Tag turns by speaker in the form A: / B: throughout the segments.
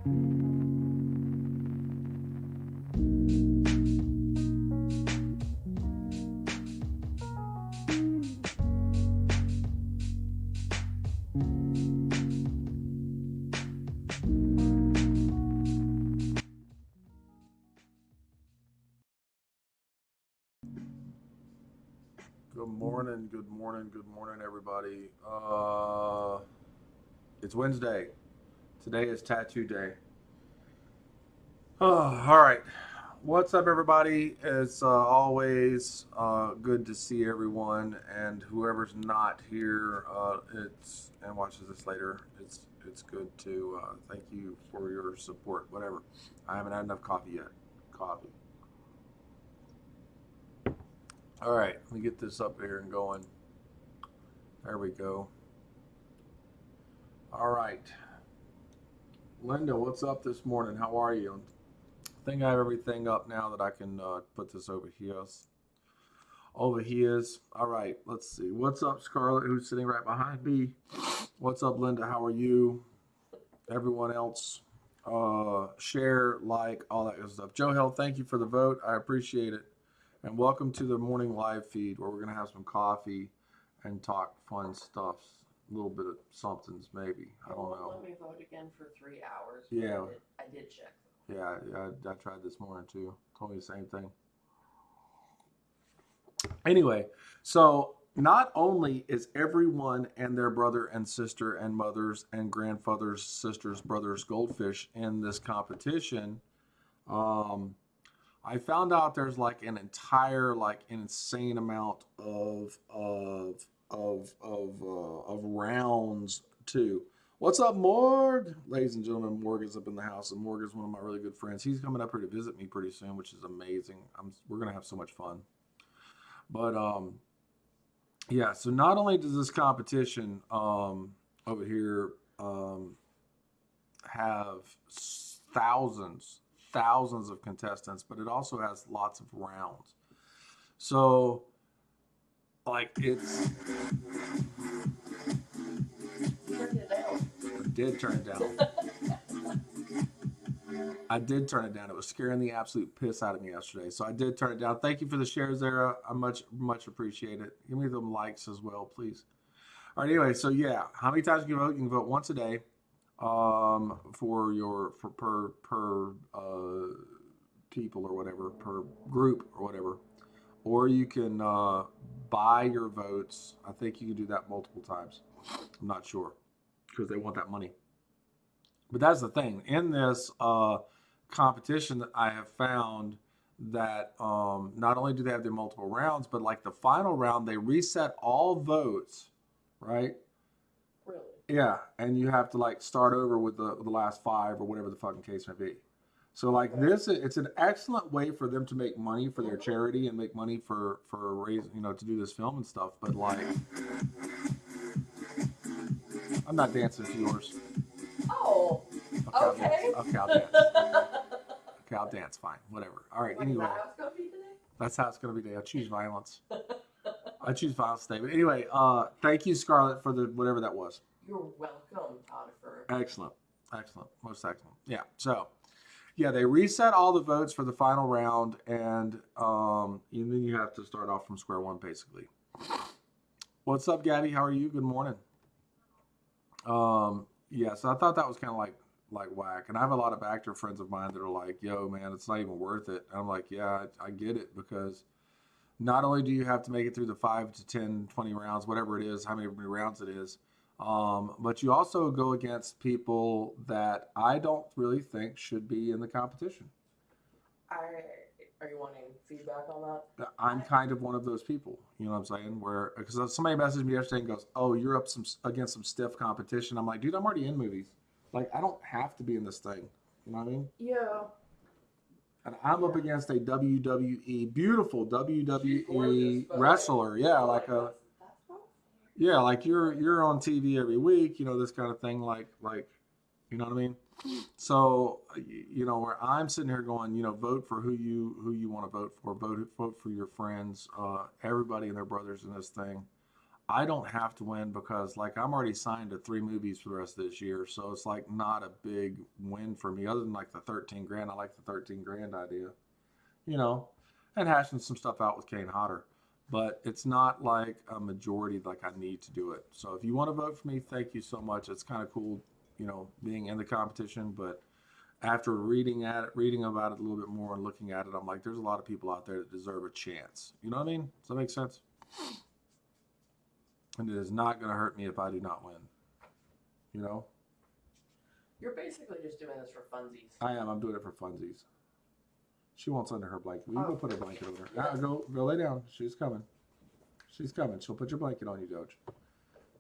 A: Good morning, everybody. It's Wednesday. Today is Tattoo Day. Oh, all right. What's up, everybody? It's always good to see everyone, and whoever's not here, it's and watches this later. It's good to thank you for your support. Whatever. I haven't had enough coffee yet. Coffee. All right. Let me get this up here and going. There we go. All right. Linda, what's up this morning? How are you? I think I have everything up now that I can put this over here. Over here. All right, let's see. What's up, Scarlett, who's sitting right behind me? What's up, Linda? How are you? Everyone else, share, like, all that good stuff. Joe Hill, thank you for the vote. I appreciate it. And welcome to the morning live feed where we're going to have some coffee and talk fun stuff. A little bit of somethings, maybe. I don't know.
B: Let me vote again for 3 hours.
A: Yeah.
B: I did check.
A: Yeah, I tried this morning too. Told me the same thing. Anyway, so not only is everyone and their brother and sister and mothers and grandfathers, sisters, brothers, goldfish in this competition, I found out there's like an entire, like insane amount of rounds too. What's up, Morg? Ladies and gentlemen, Morg is up in the house, and Morg is one of my really good friends. He's coming up here to visit me pretty soon, which is amazing. We're gonna have so much fun. But yeah. So not only does this competition over here have thousands of contestants, but it also has lots of rounds. So like it's I did turn it down. I did turn it down. It was scaring the absolute piss out of me yesterday. So I did turn it down. Thank you for the shares there. I much appreciate it. Give me them likes as well, please. All right, anyway, so yeah, how many times you can vote? You can vote once a day for per people or whatever, per group or whatever. Or you can buy your votes. I think you can do that multiple times. I'm not sure because they want that money. But that's the thing. In this competition, that I have found that not only do they have their multiple rounds, but like the final round, they reset all votes, right?
B: Really?
A: Yeah, and you have to like start over with the last five or whatever the fucking case may be. So like this, it's an excellent way for them to make money for their charity and make money for raising, to do this film and stuff. But like, I'm not dancing to yours.
B: Oh, okay.
A: Okay, I'll dance. Okay, I'll dance. Fine, whatever. All right. Anyway, that's how it's gonna be today. I choose violence. I choose violence today. But anyway, thank you, Scarlett, for the whatever that was.
B: You're welcome, Potiphar.
A: Excellent, most excellent. Yeah. So, yeah, they reset all the votes for the final round, and then you have to start off from square one, basically. What's up, Gabby? How are you? Good morning. Yeah, so I thought that was kind of like whack. And I have a lot of actor friends of mine that are like, yo, man, it's not even worth it. And I'm like, yeah, I get it, because not only do you have to make it through the 5 to 10, 20 rounds, whatever it is, how many rounds it is, but you also go against people that I don't really think should be in the competition.
B: Are you wanting feedback on that?
A: I'm kind of one of those people, you know what I'm saying? Where, because somebody messaged me yesterday and goes, oh, you're up against some stiff competition. I'm like, dude, I'm already in movies. Like, I don't have to be in this thing. You know what I mean?
B: Yeah.
A: And I'm up against a beautiful WWE wrestler. Yeah, like like you're on TV every week, this kind of thing, like, you know what I mean? So, where I'm sitting here going, vote for who you want to vote for, vote for your friends, everybody and their brothers in this thing. I don't have to win because like I'm already signed to 3 movies for the rest of this year, so it's like not a big win for me other than like the 13 grand. I like the 13 grand idea, you know, and hashing some stuff out with Kane Hodder. But it's not like a majority like I need to do it. So if you want to vote for me, thank you so much. It's kind of cool, being in the competition. But after reading about it a little bit more and looking at it, I'm like, there's a lot of people out there that deserve a chance. You know what I mean? Does that make sense? And it is not going to hurt me if I do not win. You know?
B: You're basically just doing this for funsies.
A: I am. I'm doing it for funsies. She wants under her blanket. Will you go put her blanket over her?
B: Yeah.
A: Go lay down. She's coming. She's coming. She'll put your blanket on you, Doge.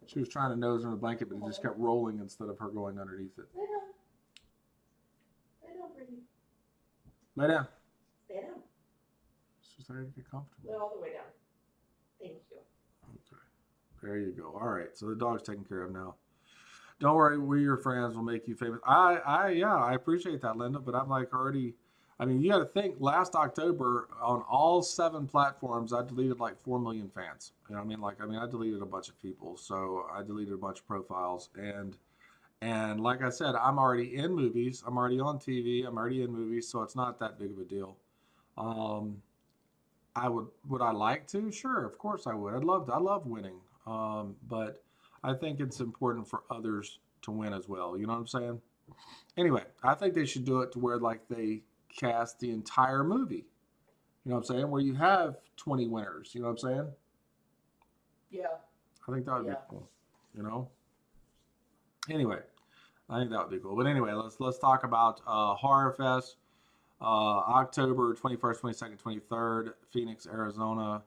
A: She was trying to nose in the blanket, but it just kept rolling instead of her going underneath it.
B: Lay down. Lay down, pretty.
A: Lay down.
B: Lay down.
A: She's ready to get comfortable.
B: Lay all the way down. Thank you.
A: Okay. There you go. All right. So the dog's taken care of now. Don't worry. We, your friends, will make you famous. I appreciate that, Linda, but I'm like already... I mean, you got to think, last October, on all 7 platforms, I deleted like 4 million fans. You know what I mean? I deleted a bunch of people. So I deleted a bunch of profiles. And like I said, I'm already in movies. I'm already on TV. I'm already in movies. So it's not that big of a deal. Would I like to? Sure, of course I would. I love winning. But I think it's important for others to win as well. You know what I'm saying? Anyway, I think they should do it to where like they cast the entire movie. You know what I'm saying? Where you have 20 winners. You know what I'm saying?
B: Yeah.
A: I think that would be cool. You know? Anyway, I think that would be cool. But anyway, let's talk about Horror Fest. October 21st, 22nd, 23rd, Phoenix, Arizona.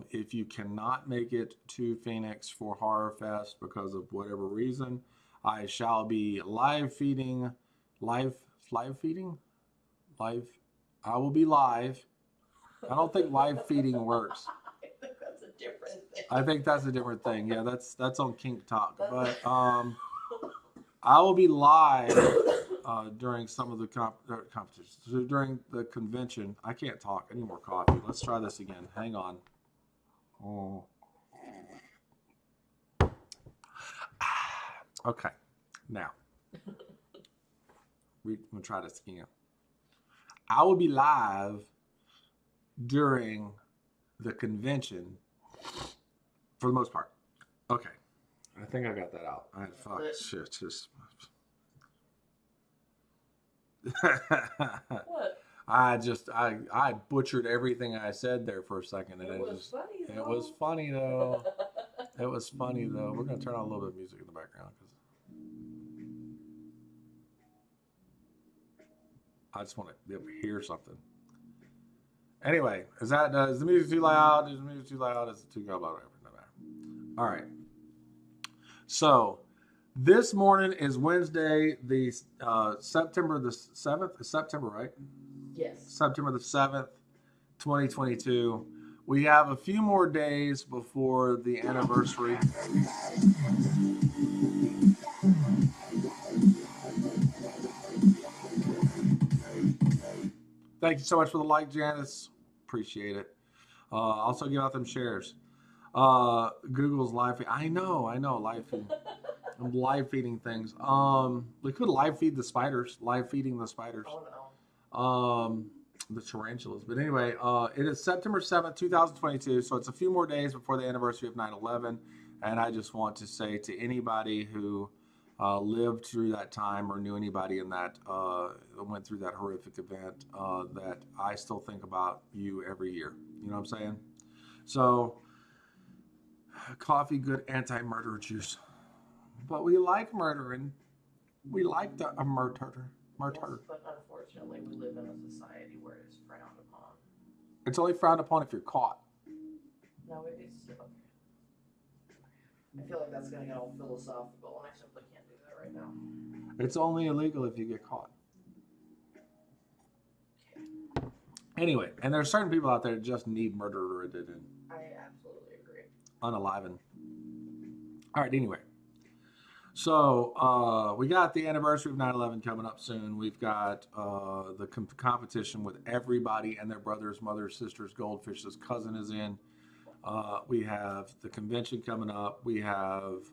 A: If you cannot make it to Phoenix for Horror Fest because of whatever reason, I shall be live feeding. I will be live. I don't think live feeding works.
B: I think that's a different thing.
A: I think that's a different thing. Yeah, that's on Kink Talk. But I will be live during some of the competitions. So during the convention. I can't talk. I need more coffee. Let's try this again. Hang on. Oh. Okay. Now. We're going to try this again. I will be live during the convention for the most part. Okay. I think I got that out. I fuck shit. Just.
B: What?
A: I butchered everything I said there for a second, and
B: It was funny though.
A: It was funny though. It was funny though. We're gonna turn on a little bit of music in the background because I just want to be able to hear something. Anyway, is the music too loud? Is the music too loud? Is it too loud? Whatever. No matter. All right. So this morning is Wednesday, the September the 7th. It's September, right?
B: Yes.
A: September the 7th, 2022. We have a few more days before the anniversary. Thank you so much for the like, Janice. Appreciate it. Also give out them shares. Google's live feed. I know, live feed. I'm live feeding things. We could live feed the spiders. Live feeding the spiders.
B: Oh no.
A: The tarantulas. But anyway, it is September 7th, 2022. So it's a few more days before the anniversary of 9/11. And I just want to say to anybody who lived through that time or knew anybody in that went through that horrific event, that I still think about you every year. You know what I'm saying? So coffee, good anti-murder juice. But we like murdering. We like the murder.
B: Yes, but unfortunately, we live in a society where it is frowned upon.
A: It's only frowned upon if you're caught.
B: No, it's okay. I feel like that's going to get all philosophical, and I simply can't do that right now.
A: It's only illegal if you get caught. Anyway, and there's certain people out there that just need murdered in.
B: I absolutely agree.
A: Unaliven. All right, anyway. So we got the anniversary of 9/11 coming up soon. We've got the competition with everybody and their brothers, mothers, sisters, goldfish. His cousin is in. We have the convention coming up. We have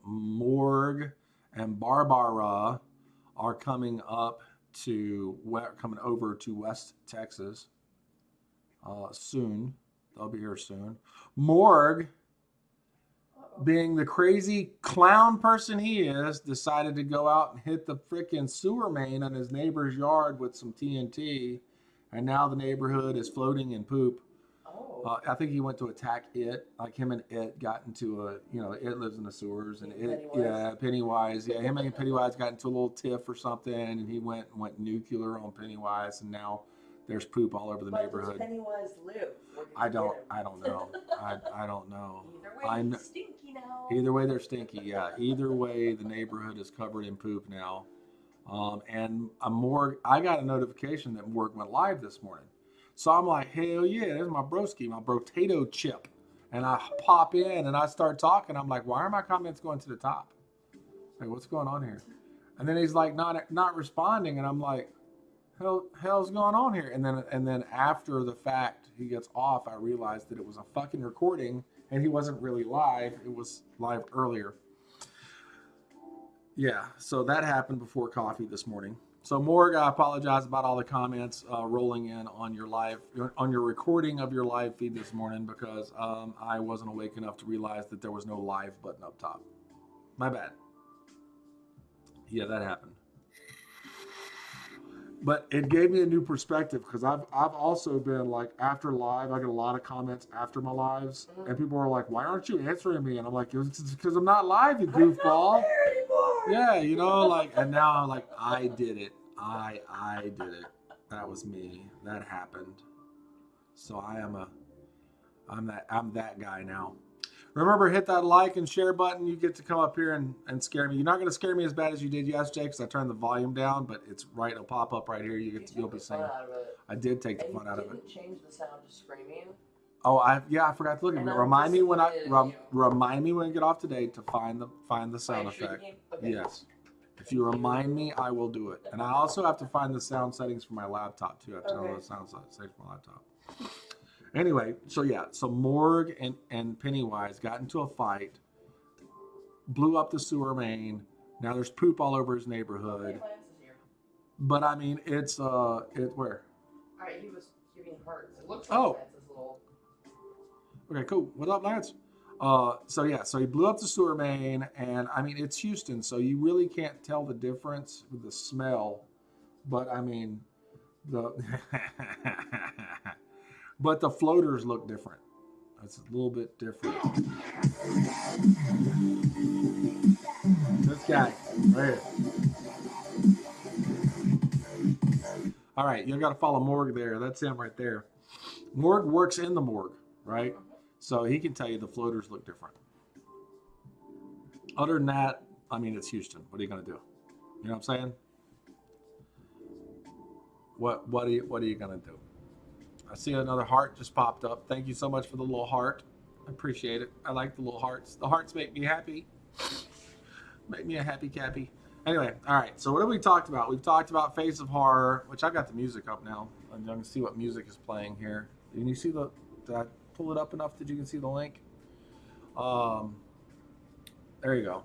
A: Morg and Barbara are coming over to West Texas soon. They'll be here soon. Morg, being the crazy clown person he is, decided to go out and hit the freaking sewer main in his neighbor's yard with some TNT, and now the neighborhood is floating in poop. I think he went to attack it. Like him and it got into it lives in the sewers, and Pennywise. Yeah, him and Pennywise got into a little tiff or something, and he went nuclear on Pennywise, and now there's poop all over the neighborhood.
B: Does Pennywise live?
A: I don't know. I don't know.
B: Either way, they're stinky now.
A: Either way, they're stinky. Yeah. Either way, the neighborhood is covered in poop now. And I got a notification that Morg went live this morning. So I'm like, hell yeah, there's my broski, my potato chip. And I pop in and I start talking. I'm like, why are my comments going to the top? Like, what's going on here? And then he's like, not responding. And I'm like, hell's going on here? And then after the fact, he gets off. I realized that it was a fucking recording and he wasn't really live. It was live earlier. Yeah, so that happened before coffee this morning. So Morg, I apologize about all the comments rolling in on your recording of your live feed this morning because I wasn't awake enough to realize that there was no live button up top. My bad. Yeah, that happened. But it gave me a new perspective because I've also been like after live, I get a lot of comments after my lives, and people are like, "Why aren't you answering me?" And I'm like, "It's because I'm not live, you goofball."
B: I'm not there anymore.
A: Yeah, like, and now I'm like, I did it. I did it. That was me. That happened. So I'm that guy now. Remember, hit that like and share button. You get to come up here and scare me. You're not going to scare me as bad as you did yesterday because I turned the volume down, but it's right. It'll pop up right here. You'll be seeing. I did take the fun out of it.
B: You didn't change the sound to screaming.
A: Oh, I forgot to look at it. Remind me when I get off today to find the sound effect. Okay. Yes. If you remind me, I will do it. And I also have to find the sound settings for my laptop too. I have to know the sound settings for my laptop. Anyway, so Morg and Pennywise got into a fight, blew up the sewer main. Now there's poop all over his neighborhood.
B: Lance is here.
A: But I mean, it's where?
B: All right, he was giving hearts. It looks like Lance's little.
A: Okay, cool. What up, Lance? So he blew up the sewer main, and I mean, it's Houston, so you really can't tell the difference with the smell. But I mean, but the floaters look different. It's a little bit different. This guy, right here. All right, you got to follow Morg there. That's him right there. Morg works in the morgue, right? So he can tell you the floaters look different. Other than that, I mean, it's Houston. What are you going to do? You know what I'm saying? What are you going to do? I see another heart just popped up. Thank you so much for the little heart. I appreciate it. I like the little hearts. The hearts make me happy. Make me a happy cappy. Anyway, all right. So what have we talked about? We've talked about Face of Horror, which I've got the music up now. I'm going to see what music is playing here. Can you see did I pull it up enough that you can see the link? There you go.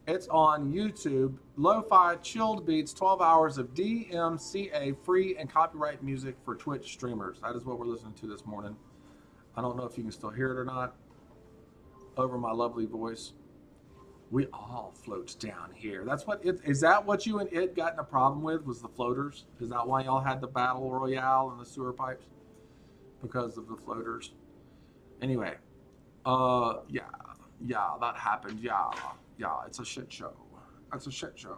A: It's on YouTube. Lo-fi chilled beats, 12 hours of DMCA free and copyright music for Twitch streamers. That is what we're listening to this morning. I don't know if you can still hear it or not over my lovely voice. We all float down here. That's what it is. That what you and it got in a problem with was the floaters? Is that why y'all had the battle royale and the sewer pipes? Because of the floaters. Anyway, yeah, that happened. Yeah, it's a shit show. That's a shit show.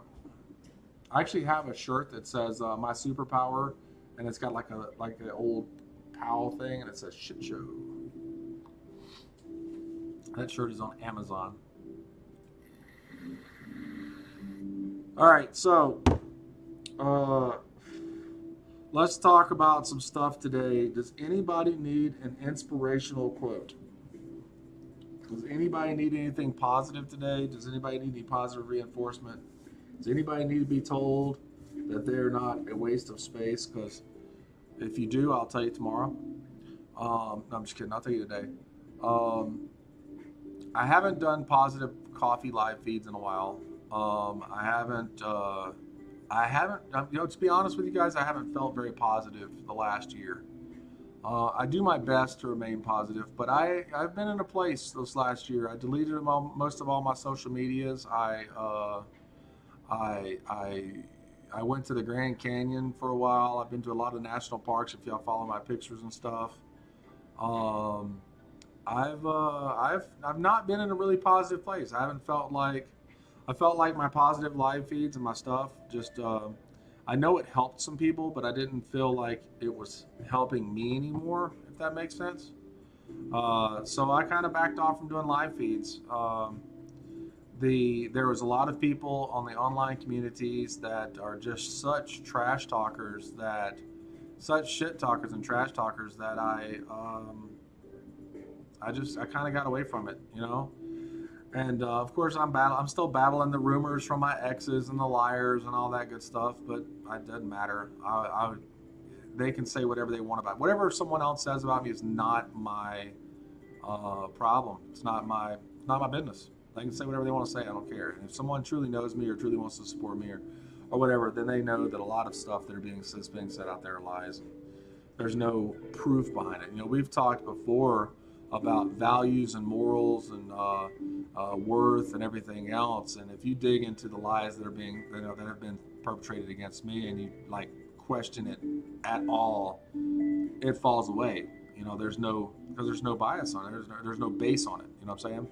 A: I actually have a shirt that says my superpower, and it's got like an old Powell thing, and it says shit show. That shirt is on Amazon. All right, so let's talk about some stuff today. Does anybody need an inspirational quote? Does anybody need anything positive today? Does anybody need any positive reinforcement? Does anybody need to be told that they're not a waste of space? Because if you do, I'll tell you tomorrow. No, I'm just kidding. I'll tell you today. I haven't done positive coffee live feeds in a while. I haven't, to be honest with you guys, I haven't felt very positive the last year. I do my best to remain positive, but I've been in a place this last year. I deleted most of all my social medias. I, I, I went to the Grand Canyon for a while. I've been to a lot of national parks. If y'all follow my pictures and stuff, um, I've not been in a really positive place. I felt like my positive live feeds and my stuff just I know it helped some people, but I didn't feel like it was helping me anymore. If that makes sense. So I kind of backed off from doing live feeds. There was a lot of people on the online communities that are just such trash talkers such shit talkers and trash talkers that I kind of got away from it, you know. And of course, I'm still battling the rumors from my exes and the liars and all that good stuff. But it doesn't matter. They can say whatever they want about it. Whatever someone else says about me is not my problem. It's not my business. They can say whatever they want to say. I don't care. And if someone truly knows me or truly wants to support me or whatever, then they know that a lot of stuff that's being said out there are lies. There's no proof behind it. You know, we've talked before about values and morals and worth and everything else. And if you dig into the lies that have been perpetrated against me, and you like question it at all, it falls away. You know, there's no bias on it. There's no base on it. You know what I'm saying?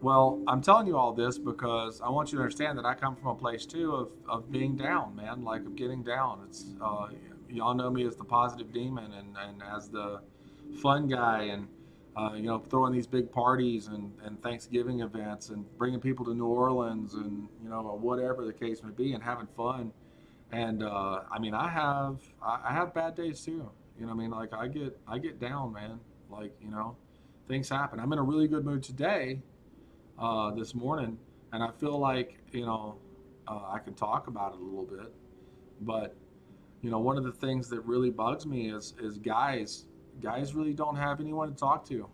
A: Well, I'm telling you all this because I want you to understand that I come from a place too of being down, man, like of getting down. It's y'all know me as the positive demon and as the fun guy and throwing these big parties and Thanksgiving events and bringing people to New Orleans and whatever the case may be and having fun. And I mean, I have bad days too. You know what I mean? Like I get down, man. Like, things happen. I'm in a really good mood today, this morning, and I feel like I can talk about it a little bit. But one of the things that really bugs me is guys really don't have anyone to talk to.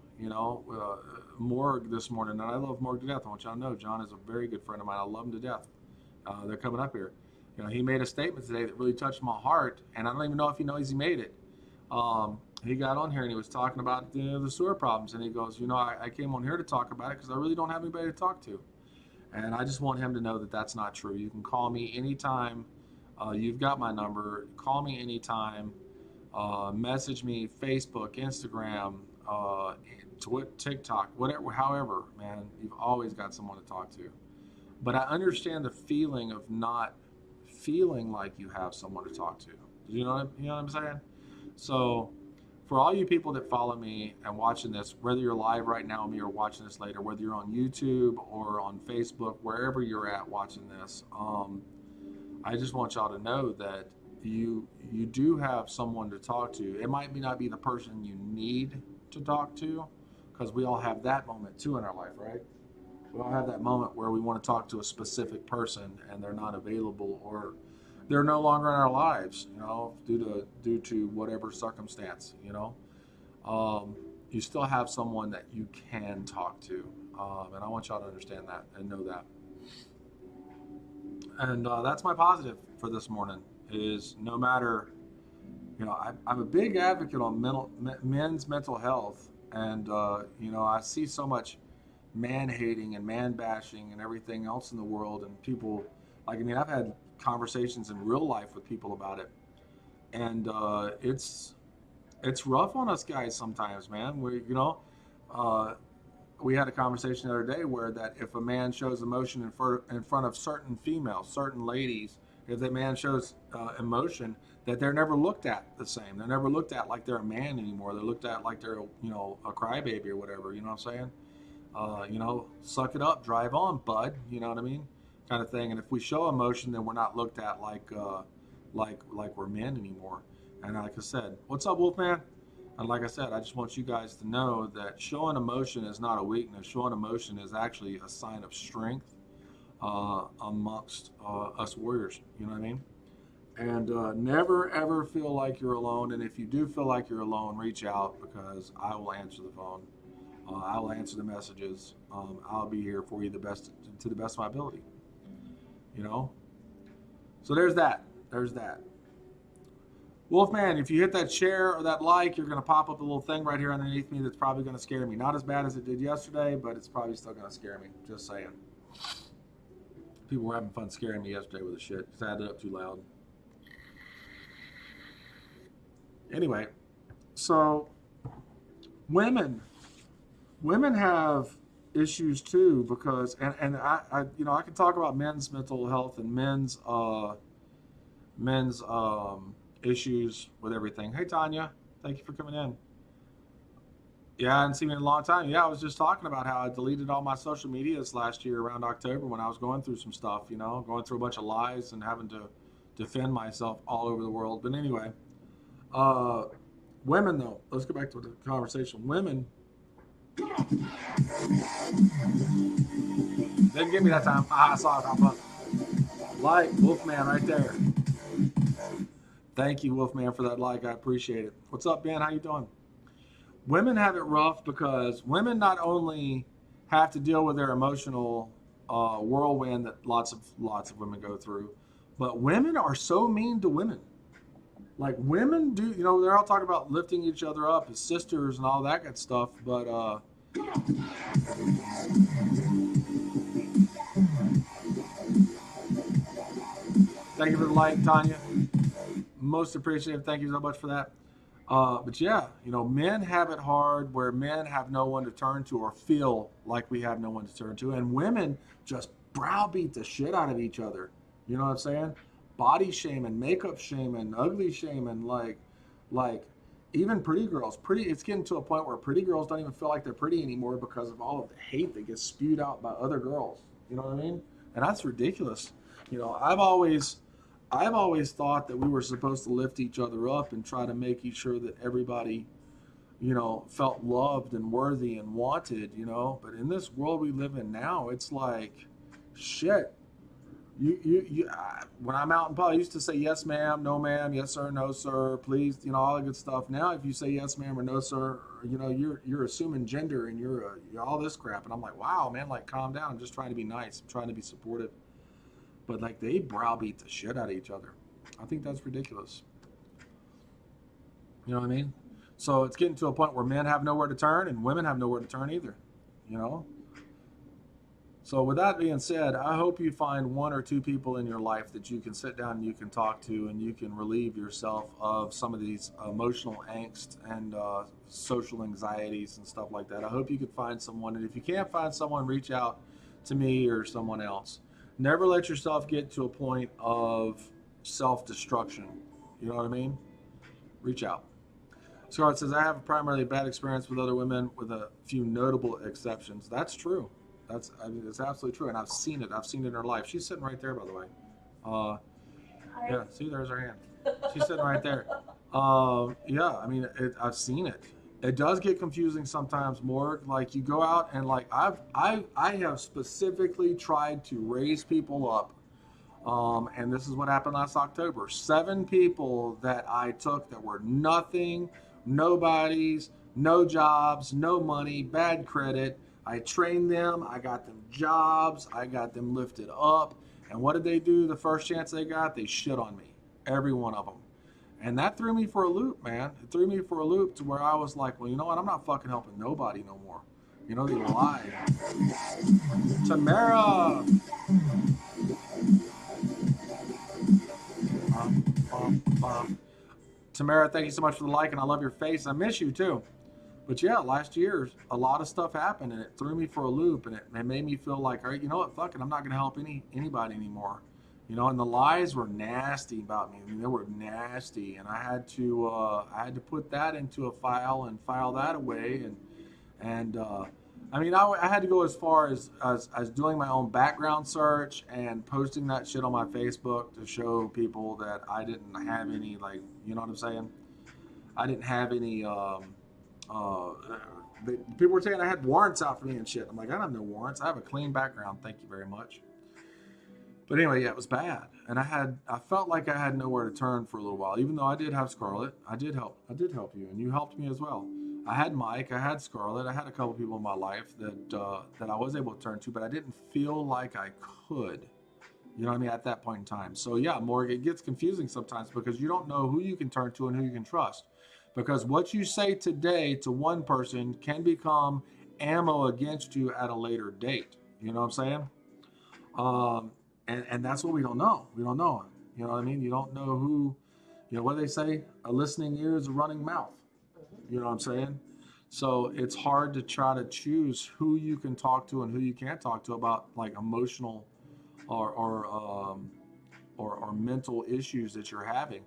A: Morg this morning, and I love Morg to death. I want y'all to know John is a very good friend of mine. I love him to death. They're coming up here. He made a statement today that really touched my heart, and I don't even know if he knows he made it. He got on here and he was talking about the sewer problems, and he goes, I came on here to talk about it because I really don't have anybody to talk to. And I just want him to know that that's not true. You can call me anytime. You've got my number. Call me anytime. Message me, Facebook, Instagram, TikTok, whatever, however, man, you've always got someone to talk to. But I understand the feeling of not feeling like you have someone to talk to. You know what I'm saying? So for all you people that follow me and watching this, whether you're live right now with me or watching this later, whether you're on YouTube or on Facebook, wherever you're at watching this, I just want y'all to know that you do have someone to talk to. It might not be the person you need to talk to, because we all have that moment too in our life, right? We all have that moment where we want to talk to a specific person and they're not available, or they're no longer in our lives, due to whatever circumstance. You still have someone that you can talk to, and I want y'all to understand that and know that. And that's my positive for this morning. Is no matter, I'm a big advocate on men's mental health, and I see so much man hating and man bashing and everything else in the world, and people I've had conversations in real life with people about it, and it's rough on us guys sometimes, man. We had a conversation the other day where that if a man shows emotion in front of certain females, certain ladies, if the man shows emotion, that they're never looked at the same. They're never looked at like they're a man anymore. They're looked at like they're a crybaby or whatever. You know what I'm saying? Suck it up, drive on, bud. You know what I mean? Kind of thing. And if we show emotion, then we're not looked at like we're men anymore. And like I said, what's up, Wolfman? And like I said, I just want you guys to know that showing emotion is not a weakness. Showing emotion is actually a sign of strength amongst us warriors. You know what I mean? And never ever feel like you're alone. And if you do feel like you're alone, reach out because I will answer the phone. I will answer the messages. I'll be here for you to the best of my ability. You know. So there's that. There's that. Wolfman, if you hit that share or that like, you're going to pop up a little thing right here underneath me that's probably going to scare me. Not as bad as it did yesterday, but it's probably still going to scare me. Just saying. People were having fun scaring me yesterday with the shit because I had it up too loud. Anyway, so women have issues too because I I can talk about men's mental health and men's issues with everything. Hey Tanya, thank you for coming in. Yeah, I hadn't seen you in a long time. Yeah, I was just talking about how I deleted all my social medias last year around October when I was going through some stuff, going through a bunch of lies and having to defend myself all over the world. But anyway, women though, let's go back to the conversation. Women, didn't give me that time. I saw it pop up. Like Wolfman right there. Thank you, Wolfman, for that like. I appreciate it. What's up, Ben? How you doing? Women have it rough because women not only have to deal with their emotional whirlwind that lots of women go through, but women are so mean to women. Like women do, they're all talking about lifting each other up as sisters and all that good stuff, but thank you for the like, Tanya. Most appreciative. Thank you so much for that. But yeah, men have it hard where men have no one to turn to or feel like we have no one to turn to. And women just browbeat the shit out of each other. You know what I'm saying? Body shaming, makeup shaming, ugly shaming, like even pretty girls. It's getting to a point where pretty girls don't even feel like they're pretty anymore because of all of the hate that gets spewed out by other girls. You know what I mean? And that's ridiculous. I've always thought that we were supposed to lift each other up and try to make sure that everybody, felt loved and worthy and wanted, But in this world we live in now, it's like, shit. When I'm out in public, I used to say yes, ma'am, no, ma'am, yes, sir, no, sir, please, all the good stuff. Now, if you say yes, ma'am, or no, sir, you're assuming gender and you're all this crap. And I'm like, wow, man, like, calm down. I'm just trying to be nice. I'm trying to be supportive. But like they browbeat the shit out of each other. I think that's ridiculous. You know what I mean? So it's getting to a point where men have nowhere to turn and women have nowhere to turn either. So with that being said, I hope you find one or two people in your life that you can sit down and you can talk to and you can relieve yourself of some of these emotional angst and social anxieties and stuff like that. I hope you could find someone. And if you can't find someone, reach out to me or someone else. Never let yourself get to a point of self-destruction. You know what I mean? Reach out. Scarlett says, I have a primarily bad experience with other women with a few notable exceptions. That's true. It's absolutely true. And I've seen it. I've seen it in her life. She's sitting right there, by the way. Yeah, see, there's her hand. She's sitting right there. Yeah, I mean, I've seen it. It does get confusing sometimes, more like you go out and like I have specifically tried to raise people up, and this is what happened last October. 7 people that I took that were nothing, nobodies, no jobs, no money, bad credit. I trained them, I got them jobs, I got them lifted up, and what did they do the first chance they got? They shit on me, every one of them. And that threw me for a loop, man. It threw me for a loop to where I was like, well, you know what? I'm not fucking helping nobody no more. They lied. Tamara! Tamara, thank you so much for the like, and I love your face. I miss you, too. But yeah, last year, a lot of stuff happened, and it threw me for a loop, and it made me feel like, all right, you know what? Fuck it. I'm not going to help anybody anymore. And the lies were nasty about me. I mean, they were nasty, and I had to put that into a file and file that away, and I mean, I had to go as far as doing my own background search and posting that shit on my Facebook to show people that I didn't have any, like, you know what I'm saying? I didn't have any. People were saying I had warrants out for me and shit. I'm like, I don't have no warrants. I have a clean background. Thank you very much. But anyway, yeah, it was bad. and I felt like I had nowhere to turn for a little while. Even though I did have Scarlett, I did help you, and you helped me as well. I had Mike, I had Scarlett, I had a couple people in my life that I was able to turn to, but I didn't feel like I could. You know what I mean? At that point in time. So yeah, Morgan, it gets confusing sometimes because you don't know who you can turn to and who you can trust. Because what you say today to one person can become ammo against you at a later date. You know what I'm saying? Um, and that's what we don't know. We don't know. You know what I mean? You don't know who, what do they say? A listening ear is a running mouth. You know what I'm saying? So it's hard to try to choose who you can talk to and who you can't talk to about like emotional or or um, or mental issues that you're having.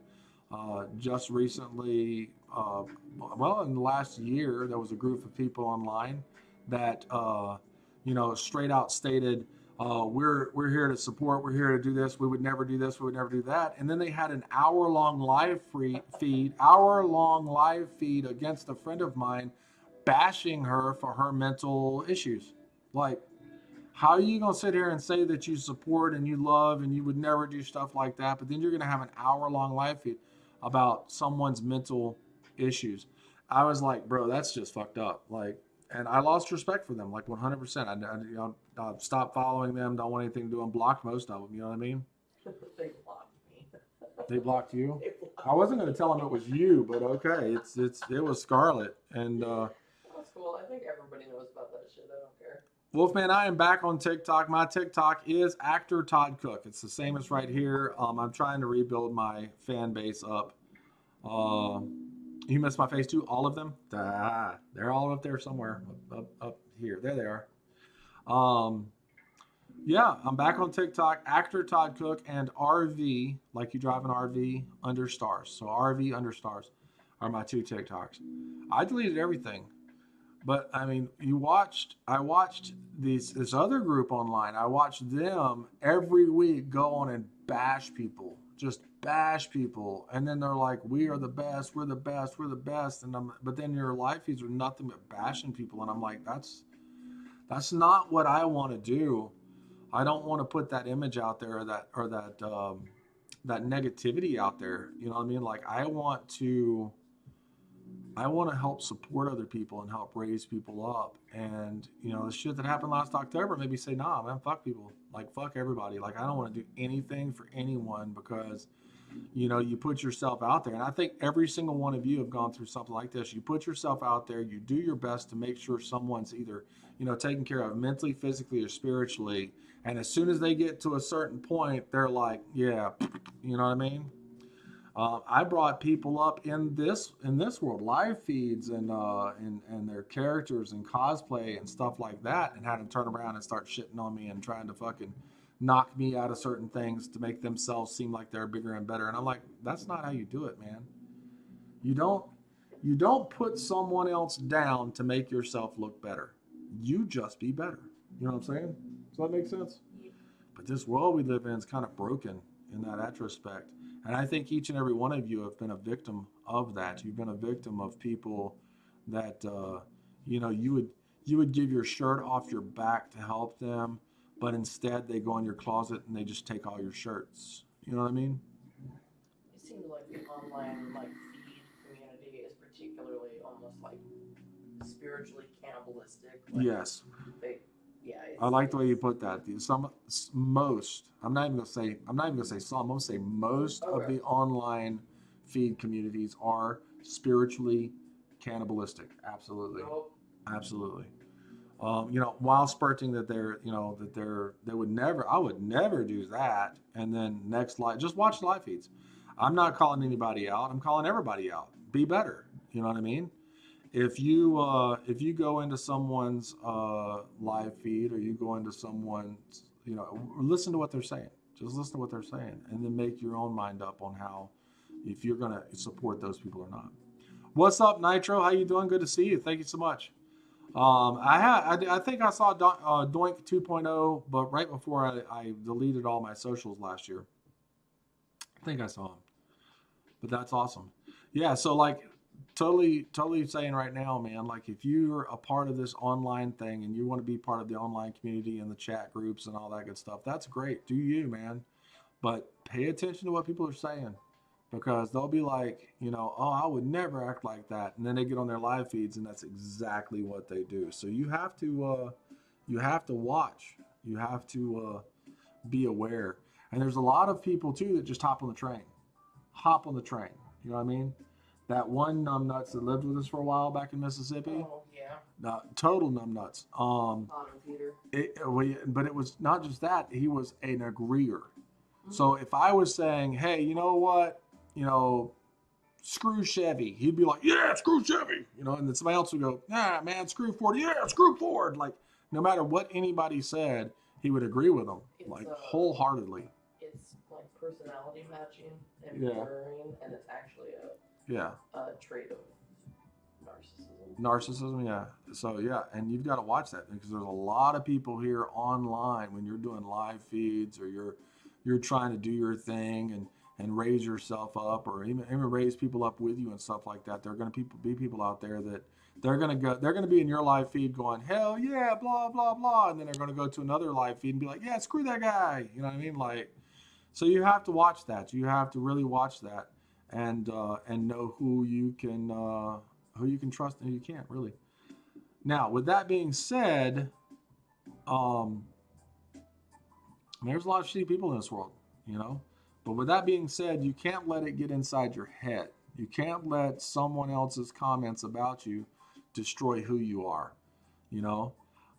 A: Just recently, well, in the last year, there was a group of people online that straight out stated, we're here to support, we're here to do this, we would never do this, we would never do that, and then they had an hour long live feed against a friend of mine, bashing her for her mental issues, like. How are you going to sit here and say that you support and you love and you would never do stuff like that, but then you're going to have an hour-long live feed about someone's mental issues? I was like, bro, that's just fucked up. Like, and I lost respect for them, like 100%. I stopped following them. Don't want anything to do. And blocked most of them. You know what I mean?
B: They blocked me.
A: They blocked you.
B: They blocked
A: I wasn't going to tell them it was you, but okay, it was Scarlett, and
B: That's cool. I think everybody knows about that shit. I don't care.
A: Wolfman, I am back on TikTok. My TikTok is actor Todd Cook. It's the same as right here. I'm trying to rebuild my fan base up. You missed my face too? All of them? They're all up there somewhere. Up here. There they are. Yeah, I'm back on TikTok. Actor Todd Cook and RV, like you drive an RV, under stars. So RV under stars are my two TikToks. I deleted everything. But I mean, I watched this other group online. I watched them every week go on and bash people, just bash people. And then they're like, we are the best, we're the best, we're the best. But then your live feeds are nothing but bashing people. And I'm like, that's not what I want to do. I don't want to put that image out there or that negativity out there. You know what I mean? Like I want to help support other people and help raise people up. And, the shit that happened last October made me say, nah, man, fuck people. Like, fuck everybody. Like, I don't want to do anything for anyone because, you put yourself out there. And I think every single one of you have gone through something like this. You put yourself out there, you do your best to make sure someone's either, taken care of mentally, physically, or spiritually. And as soon as they get to a certain point, they're like, yeah, you know what I mean? I brought people up in this world, live feeds and their characters and cosplay and stuff like that, and had them turn around and start shitting on me and trying to fucking knock me out of certain things to make themselves seem like they're bigger and better. And I'm like, that's not how you do it, man. You don't put someone else down to make yourself look better. You just be better. You know what I'm saying? Does that make sense? But this world we live in is kind of broken in that retrospect. And I think each and every one of you have been a victim of that. You've been a victim of people that, you would give your shirt off your back to help them, but instead they go in your closet and they just take all your shirts. You know what I mean?
B: It seems like the online feed community is particularly almost like spiritually cannibalistic.
A: Yes.
B: It's,
A: I like the way you put that. I'm not even gonna say some. I'm gonna say most of the online feed communities are spiritually cannibalistic. Absolutely, absolutely. While spurting that I would never do that. And then just watch live feeds. I'm not calling anybody out. I'm calling everybody out. Be better. You know what I mean? If you go into someone's live feed, or you go into someone's, listen to what they're saying. Just listen to what they're saying, and then make your own mind up on how, if you're gonna support those people or not. What's up, Nitro? How you doing? Good to see you. Thank you so much. I think I saw Doink 2.0, but right before I deleted all my socials last year. I think I saw him, but that's awesome. Yeah, so totally saying right now, man, like if you're a part of this online thing and you want to be part of the online community and the chat groups and all that good stuff, that's great. Do you, man? But pay attention to what people are saying, because they'll be like, you know, oh, I would never act like that, and then they get on their live feeds, and that's exactly what they do. So you have to watch. You have to be aware. And there's a lot of people too that just hop on the train. Hop on the train. You know what I mean? That one numbnuts that lived with us for a while back in Mississippi.
B: Oh, yeah.
A: Total numbnuts.
B: Bottom feeder.
A: But it was not just that. He was an agreeer. So if I was saying, hey, you know what? You know, screw Chevy, he'd be like, yeah, screw Chevy. You know, and then somebody else would go, nah, man, screw Ford. Yeah, screw Ford. Like, no matter what anybody said, he would agree with them, like, wholeheartedly.
B: It's like personality matching and
A: Yeah.
B: mirroring, and it's actually
A: Yeah.
B: a trait of narcissism.
A: Narcissism, yeah. So, yeah, and you've got to watch that, because there's a lot of people here online when you're doing live feeds, or you're trying to do your thing and raise yourself up, or even raise people up with you and stuff like that. There are going to be people out there that they're going to be in your live feed going, hell yeah, blah, blah, blah. And then they're going to go to another live feed and be like, yeah, screw that guy. You know what I mean? Like, so you have to watch that. You have to really watch that and know who you can trust and who you can't, really. Now, with that being said, there's a lot of shitty people in this world, you know? But with that being said, you can't let it get inside your head. You can't let someone else's comments about you destroy who you are, you know?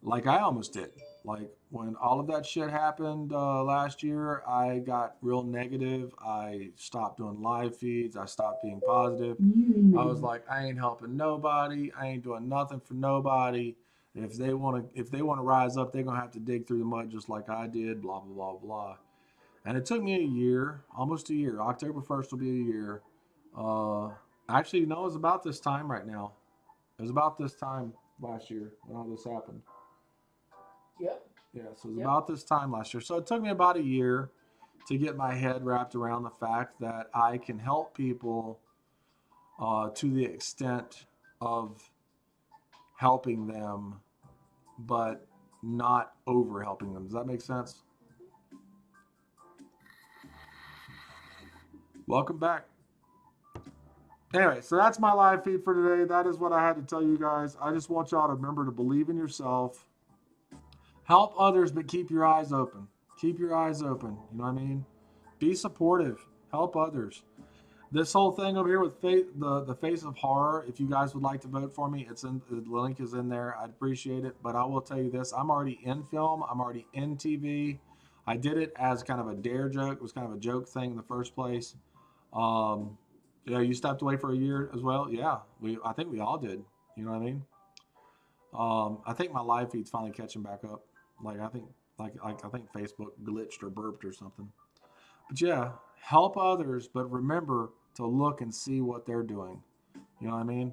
A: Like I almost did. Like when all of that shit happened last year, I got real negative. I stopped doing live feeds. I stopped being positive. I was like, I ain't helping nobody. I ain't doing nothing for nobody. If they want to rise up, they're going to have to dig through the mud just like I did, blah, blah, blah, blah. And it took me a year, almost a year. October 1st will be a year. Actually, no, it was about this time right now. It was about this time last year when all this happened.
B: Yep.
A: Yeah, so it was about this time last year. So it took me about a year to get my head wrapped around the fact that I can help people to the extent of helping them, but not over helping them. Does that make sense? Welcome back. Anyway, so that's my live feed for today. That is what I had to tell you guys. I just want y'all to remember to believe in yourself. Help others, but keep your eyes open. Keep your eyes open. You know what I mean? Be supportive. Help others. This whole thing over here with the Face of Horror, if you guys would like to vote for me, the link is in there. I'd appreciate it. But I will tell you this. I'm already in film. I'm already in TV. I did it as kind of a dare joke. It was kind of a joke thing in the first place. Yeah, you stepped away for a year as well. Yeah, I think we all did. You know what I mean? I think my live feed's finally catching back up. I think Facebook glitched or burped or something. But yeah, help others, but remember to look and see what they're doing. You know what I mean?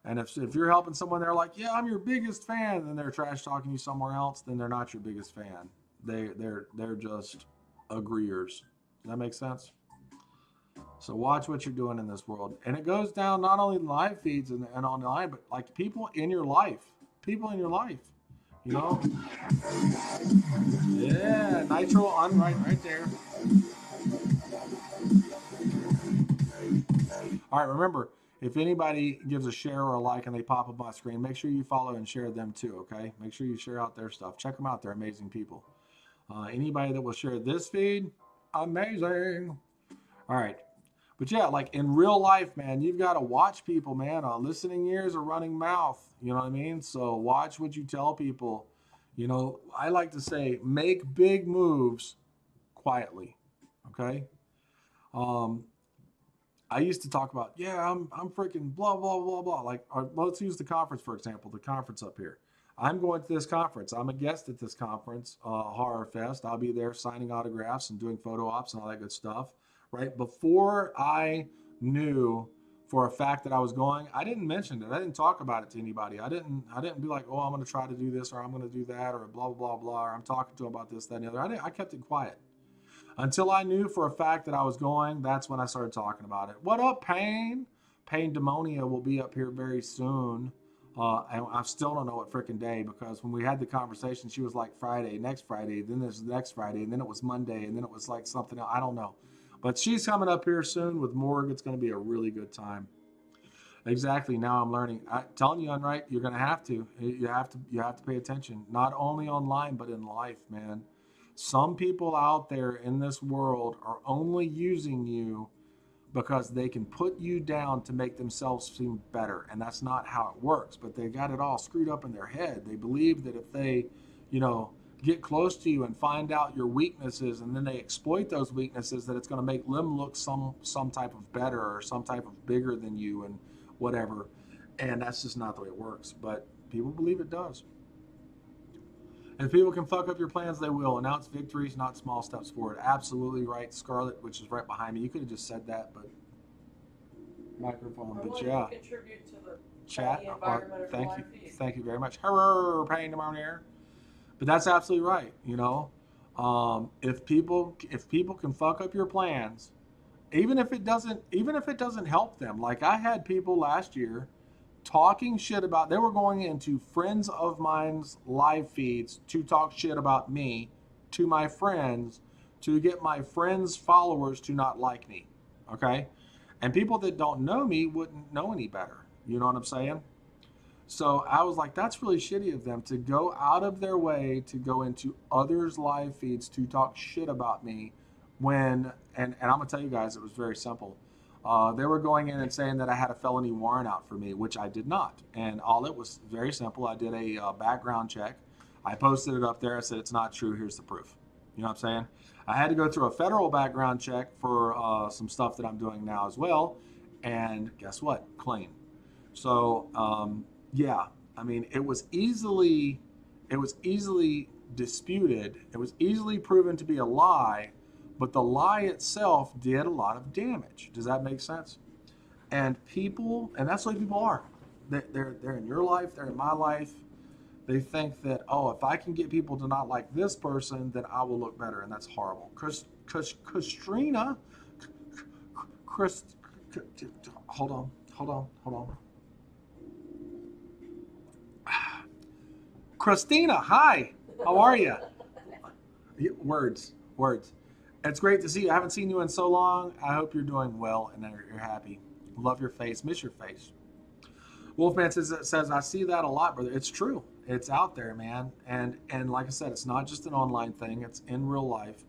A: And if you're helping someone, they're like, yeah, I'm your biggest fan, and they're trash talking you somewhere else, then they're not your biggest fan. They're just agreeers. Does that make sense? So watch what you're doing in this world. And it goes down not only in live feeds and online, but like people in your life. People in your life. You know? Yeah, Nitro on right there. All right, remember, if anybody gives a share or a like and they pop up on my screen, make sure you follow and share them too, okay? Make sure you share out their stuff. Check them out. They're amazing people. Anybody that will share this feed, amazing. All right. But yeah, like in real life, man, you've got to watch people, man. Listening ears, a running mouth. You know what I mean? So watch what you tell people. You know, I like to say, make big moves quietly. Okay? I used to talk about, yeah, I'm freaking blah, blah, blah, blah. Like, let's use the conference, for example, the conference up here. I'm going to this conference. I'm a guest at this conference, Horror Fest. I'll be there signing autographs and doing photo ops and all that good stuff. Right? Before I knew for a fact that I was going, I didn't mention it. I didn't talk about it to anybody. I didn't be like, oh, I'm going to try to do this, or I'm going to do that, or blah, blah, blah, blah, or I'm talking to them about this, that, and the other. I kept it quiet. Until I knew for a fact that I was going, that's when I started talking about it. What up, Pain? Pain Demonia will be up here very soon. And I still don't know what freaking day, because when we had the conversation, she was like Friday, next Friday, then there's the next Friday, and then it was Monday, and then it was like something else. I don't know. But she's coming up here soon with Morg. It's going to be a really good time. Exactly. Now I'm learning. I'm telling you, Unright, you're going to have to. You have to pay attention, not only online but in life, man. Some people out there in this world are only using you because they can put you down to make themselves seem better, and that's not how it works. But they got it all screwed up in their head. They believe that if they, you know, get close to you and find out your weaknesses, and then they exploit those weaknesses, that it's going to make them look some type of better or some type of bigger than you and whatever. And that's just not the way it works. But people believe it does. And if people can fuck up your plans, they will. Announce victories, not small steps forward. Absolutely right, Scarlett, which is right behind me. You could have just said that, but microphone.
B: I'm
A: But
B: willing
A: yeah,
B: to contribute to the
A: chat.
B: environment of
A: Thank
B: live
A: you,
B: feed.
A: thank you very much. Hello, pain on air. But that's absolutely right. You know, if people can fuck up your plans, even if it doesn't help them. Like I had people last year talking shit about, they were going into friends of mine's live feeds to talk shit about me to my friends, to get my friends' followers to not like me. Okay? And people that don't know me wouldn't know any better. You know what I'm saying? So I was like, that's really shitty of them to go out of their way to go into others' live feeds to talk shit about me when, and I'm going to tell you guys, it was very simple. They were going in and saying that I had a felony warrant out for me, which I did not. And all it was very simple. I did a background check. I posted it up there. I said, it's not true. Here's the proof. You know what I'm saying? I had to go through a federal background check for some stuff that I'm doing now as well. And guess what? Clean. So, yeah, I mean, it was easily disputed. It was easily proven to be a lie, but the lie itself did a lot of damage. Does that make sense? And people, and that's the way people are. They're in your life, they're in my life. They think that, oh, if I can get people to not like this person, then I will look better, and that's horrible. Christina, Chris, hold on. Christina, hi. How are you? Words. It's great to see you. I haven't seen you in so long. I hope you're doing well and you're happy. Love your face. Miss your face. Wolfman says, I see that a lot, brother. It's true. It's out there, man. And like I said, it's not just an online thing. It's in real life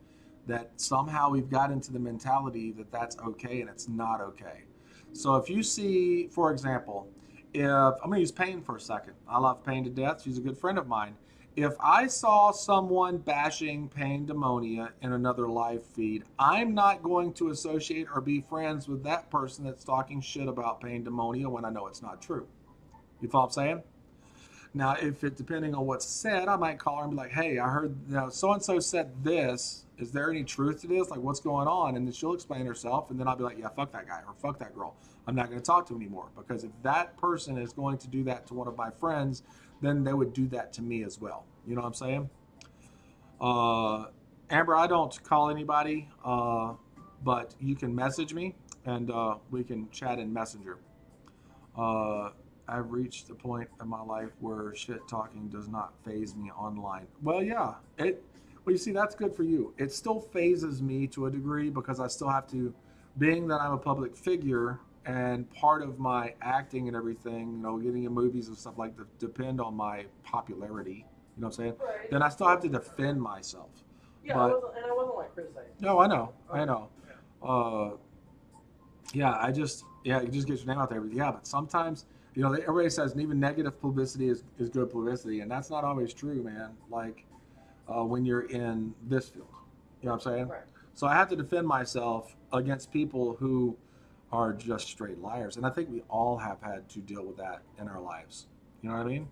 A: that somehow we've got into the mentality that that's okay, and it's not okay. So if you see, for example, if I'm going to use Pain for a second. I love Pain to death. She's a good friend of mine. If I saw someone bashing Pain Demonia in another live feed, I'm not going to associate or be friends with that person that's talking shit about Pain Demonia when I know it's not true. You follow what I'm saying? Now, if it, depending on what's said, I might call her and be like, hey, I heard, so-and-so said this. Is there any truth to this? Like, what's going on? And then she'll explain herself, and then I'll be like, yeah, fuck that guy or fuck that girl. I'm not going to talk to him anymore, because if that person is going to do that to one of my friends, then they would do that to me as well. You know what I'm saying? Amber, I don't call anybody, but you can message me, and we can chat in Messenger. I've reached the point in my life where shit talking does not faze me online. Well, yeah, well, you see, that's good for you. It still phases me to a degree, because I still have to, being that I'm a public figure, and part of my acting and everything, getting in movies and stuff like that depend on my popularity. You know what I'm saying?
B: Right.
A: Then I still have to defend myself.
B: Yeah,
A: but,
B: I wasn't like criticizing.
A: No, I know. Yeah, it just gets your name out there. But yeah, but sometimes, everybody says even negative publicity is good publicity, and that's not always true, man. Like when you're in this field, you know what I'm saying?
B: Right.
A: So I have to defend myself against people who are just straight liars, and I think we all have had to deal with that in our lives. You know what I mean?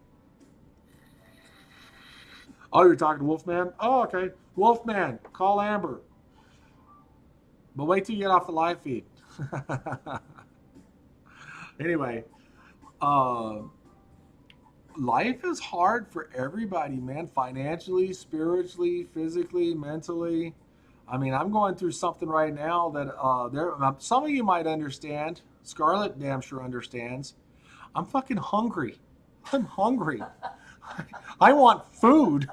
A: Oh, you're talking to Wolfman? Oh, okay. Wolfman, call Amber. But wait till you get off the live feed. Anyway, life is hard for everybody, man. Financially, spiritually, physically, mentally. I mean, I'm going through something right now that some of you might understand. Scarlett damn sure understands. I'm fucking hungry. I'm hungry. I want food.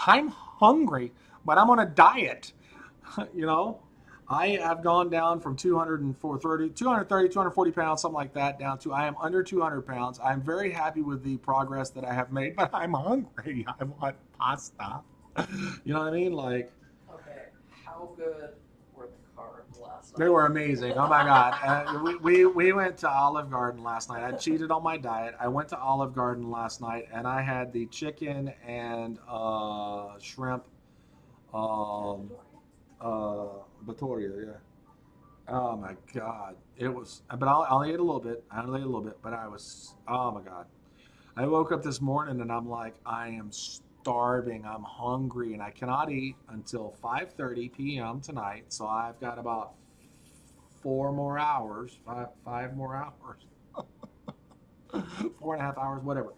A: I'm hungry, but I'm on a diet. You know, I have gone down from 240 pounds, something like that, down to I am under 200 pounds. I'm very happy with the progress that I have made, but I'm hungry. I want pasta. You know what I mean? Like,
B: Okay, how good were the carbs last
A: they
B: night?
A: were amazing. Oh my God. We went to Olive Garden last night. I cheated on my diet. I went to Olive Garden last night and I had the chicken and shrimp um, uh, Vittoria, yeah. Oh my God. It was, but I'll eat a little bit. I only ate a little bit, but I was, oh my God. I woke up this morning and I'm like, I am starving. I'm hungry and I cannot eat until 5:30 p.m. tonight. So I've got about 4 more hours, five more hours, 4.5 hours, whatever.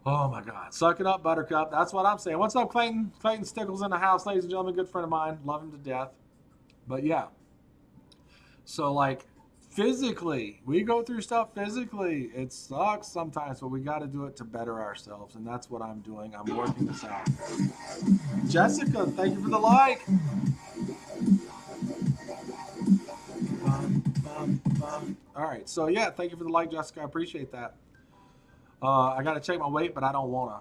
A: Oh my God. Suck it up, Buttercup. That's what I'm saying. What's up, Clayton? Clayton Stickles in the house, ladies and gentlemen. Good friend of mine. Love him to death. But yeah, so like physically, we go through stuff physically. It sucks sometimes, but we got to do it to better ourselves, and that's what I'm doing. I'm working this out. Jessica, thank you for the like. All right, so yeah, thank you for the like, Jessica. I appreciate that. I got to check my weight, but I don't wanna.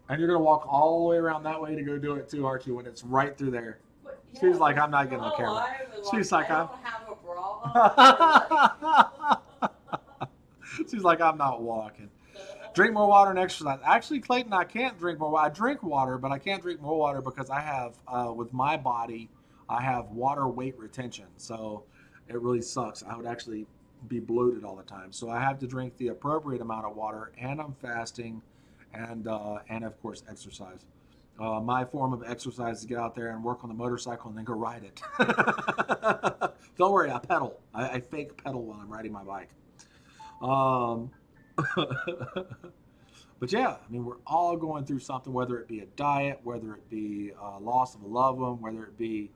A: And you're gonna walk all the way around that way to go do it too, aren't you? When it's right through there.
B: But, yeah,
A: She's like, I'm not
B: you're
A: getting on camera.
B: alive and,
A: She's like,
B: I
A: I'm.
B: don't have a bra on.
A: She's like, I'm not walking. Drink more water and exercise. Actually, Clayton, I can't drink more water. I drink water, but I can't drink more water because I have, with my body, I have water weight retention. So it really sucks. I would actually be bloated all the time. So I have to drink the appropriate amount of water, and I'm fasting, and of course exercise. My form of exercise is to get out there and work on the motorcycle and then go ride it. Don't worry, I pedal. I fake pedal while I'm riding my bike. Um, but yeah, I mean, we're all going through something, whether it be a diet, whether it be loss of a loved one, whether it be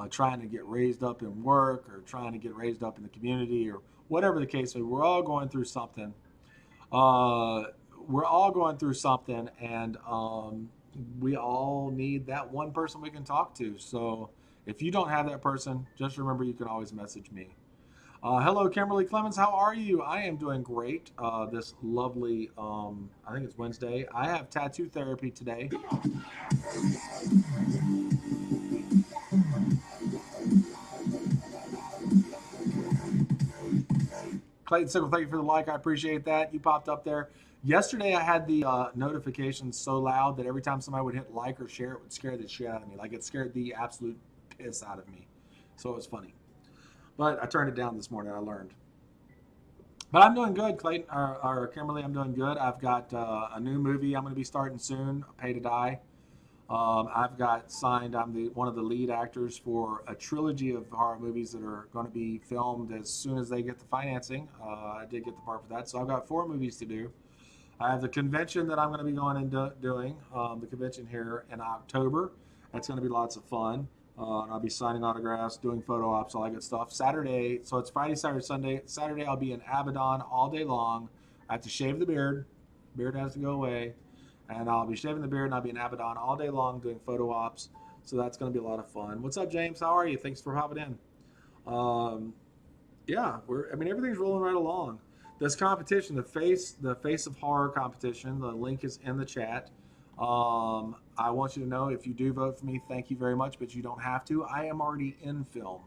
A: trying to get raised up in work or trying to get raised up in the community or whatever the case may be. We're all going through something. Uh, we're all going through something, and we all need that one person we can talk to. So if you don't have that person, just remember you can always message me. Hello, Kimberly Clemens. How are you? I am doing great. This lovely, I think it's Wednesday. I have tattoo therapy today. Clayton Sickle, thank you for the like. I appreciate that. You popped up there. Yesterday, I had the notifications so loud that every time somebody would hit like or share, it would scare the shit out of me. Like it scared the absolute piss out of me. So it was funny. But I turned it down this morning. I learned. But I'm doing good, Clayton or Kimberly. I'm doing good. I've got a new movie I'm going to be starting soon, Pay to Die. I've got signed. I'm the one of the lead actors for a trilogy of horror movies that are going to be filmed as soon as they get the financing. I did get the part for that, so I've got 4 movies to do. I have the convention that I'm going to be going and doing the convention here in October. That's going to be lots of fun. And I'll be signing autographs, doing photo ops, all that good stuff. Saturday, so it's Friday, Saturday, Sunday. Saturday, I'll be in Abaddon all day long. I have to shave the beard. Beard has to go away. And I'll be shaving the beard and I'll be in Abaddon all day long doing photo ops. So that's going to be a lot of fun. What's up, James? How are you? Thanks for hopping in. Um, yeah, I mean, everything's rolling right along. This competition, the face of horror competition, the link is in the chat. I want you to know if you do vote for me, thank you very much, but you don't have to. I am already in film.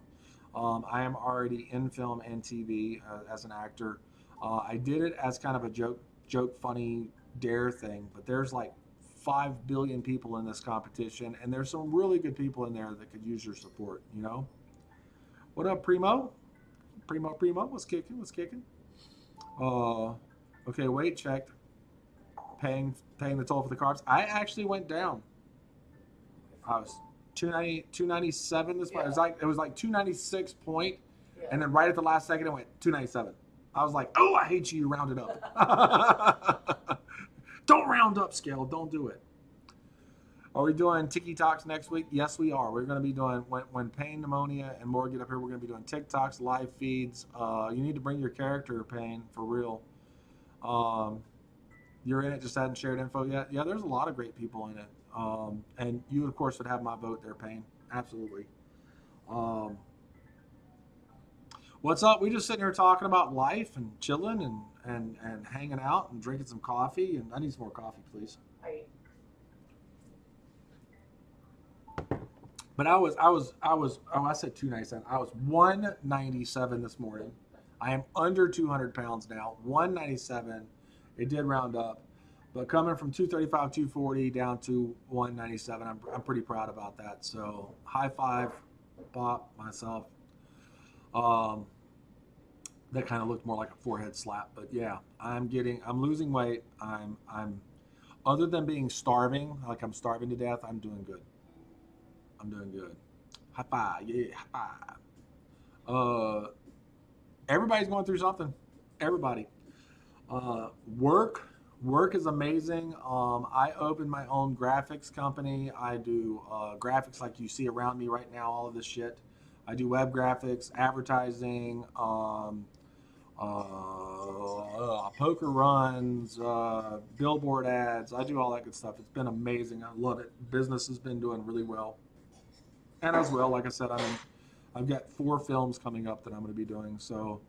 A: I am already in film and TV as an actor. I did it as kind of a joke, funny dare thing, but there's like 5 billion people in this competition, and there's some really good people in there that could use your support. You know, what up, Primo? Primo, what's kicking? What's kicking? Okay, weight checked. Paying the toll for the carbs. I actually went down. I was 297 this morning.
B: Yeah.
A: It was like 296 point,
B: Yeah.
A: and then right at the last second it went 297. I was like, oh, I hate you. You rounded up. Don't round up, Scale. Don't do it. Are we doing TikToks next week? Yes, we are. We're going to be doing, when Payne, Pneumonia, and more get up here, we're going to be doing TikToks, live feeds. You need to bring your character, Payne, for real. You're in it, just hadn't shared info yet. Yeah, there's a lot of great people in it. And you, of course, would have my vote there, Payne. Absolutely. Um, what's up? We just sitting here talking about life and chilling and hanging out and drinking some coffee. And I need some more coffee, please.
B: I
A: But oh, I said 297. I was 197 this morning. I am under 200 pounds now, 197. It did round up, but coming from 235, 240 down to 197, I'm pretty proud about that. So high five, pop myself. Um, that kind of looked more like a forehead slap, but yeah, I'm losing weight. Other than being starving, like I'm starving to death, I'm doing good. I'm doing good. High five, yeah, high five. Everybody's going through something. Everybody. Uh, work, work is amazing. I opened my own graphics company. I do graphics like you see around me right now. All of this shit. I do web graphics, advertising, poker runs, billboard ads. I do all that good stuff. It's been amazing. I love it. Business has been doing really well. And as well, like I said, I've got 4 films coming up that I'm going to be doing. So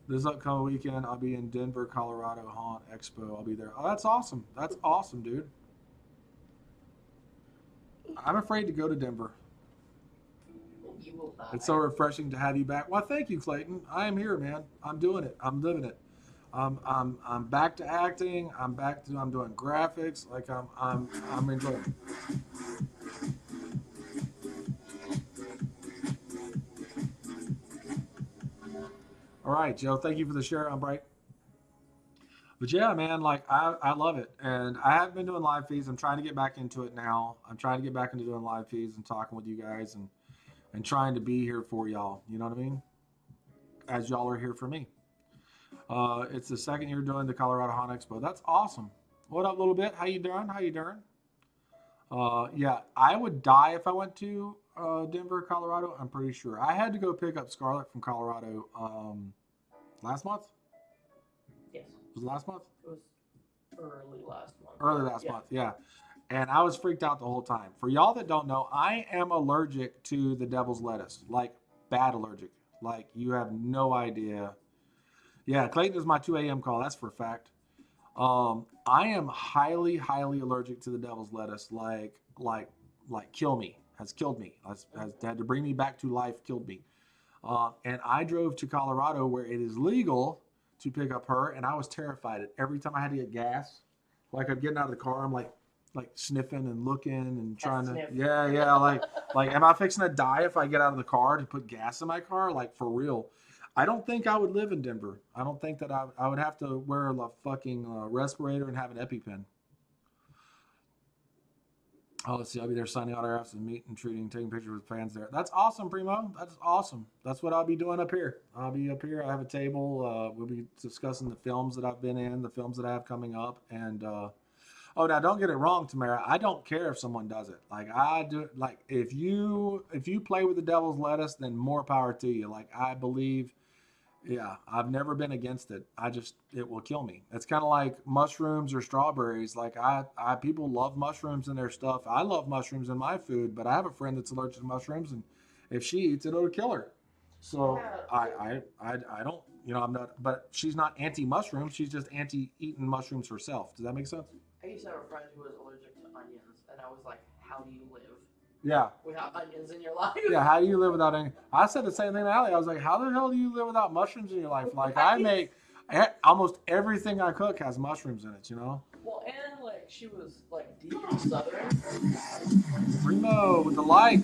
A: this upcoming weekend, I'll be in Denver, Colorado, Haunt Expo. I'll be there. Oh, that's awesome. That's awesome, dude. I'm afraid to go to Denver.
B: you will die.
A: It's so refreshing to have you back. Well, thank you, Clayton. I am here, man. I'm doing it. I'm living it. I'm back to acting. I'm doing graphics. Like I'm enjoying it. All right, Joe. Thank you for the share on Bright. But yeah, man, like I love it. And I haven't been doing live feeds. I'm trying to get back into it now. I'm trying to get back into doing live feeds and talking with you guys and trying to be here for y'all. You know what I mean? As y'all are here for me. It's the second year doing the Colorado Haunt Expo. That's awesome. What up, little bit? How you doing? How you doing? Yeah, I would die if I went to Denver, Colorado. I'm pretty sure. I had to go pick up Scarlett from Colorado last month.
B: Yes,
A: Was it last month?
B: it was early last month.
A: Early last month, yeah. And I was freaked out the whole time. For y'all that don't know, I am allergic to the devil's lettuce, like bad allergic. Like you have no idea. Yeah, Clayton is my 2 a.m. call. That's for a fact. I am highly, highly allergic to the devil's lettuce. Like kill me. Has killed me. Has had to bring me back to life. Killed me. And I drove to Colorado where it is legal to pick up her, and I was terrified. Every time I had to get gas, like I'm getting out of the car, I'm like sniffing and looking and trying to,
B: Sniff.
A: yeah, like am I fixing to die if I get out of the car to put gas in my car? Like for real. I don't think I would live in Denver. I don't think that I would have to wear a fucking respirator and have an EpiPen. Oh, let's see. I'll be there signing autographs and meeting, treating, taking pictures with fans there. That's awesome, Primo. That's awesome. That's what I'll be doing up here. I'll be up here. I have a table. We'll be discussing the films that I've been in, the films that I have coming up. And, oh, now don't get it wrong, Tamara. I don't care if someone does it. Like I do. Like if you play with the devil's lettuce, then more power to you. Like I believe. Yeah, I've never been against it. It will kill me. It's kind of like mushrooms or strawberries. Like people love mushrooms in their stuff. I love mushrooms in my food, but I have a friend that's allergic to mushrooms, and if she eats it, it'll kill her. So I don't, I'm not, but she's not anti-mushroom. She's just anti-eating mushrooms herself. Does that make sense?
B: I used to have a friend who was allergic to onions, and I was like, how do you live
A: Yeah.
B: without onions in your life?
A: Yeah, how do you live without any? I said the same thing to Allie. I was like, how the hell do you live without mushrooms in your life? Like, I make almost everything I cook has mushrooms in it,
B: Well, and like she was like deeply southern.
A: Primo with the like.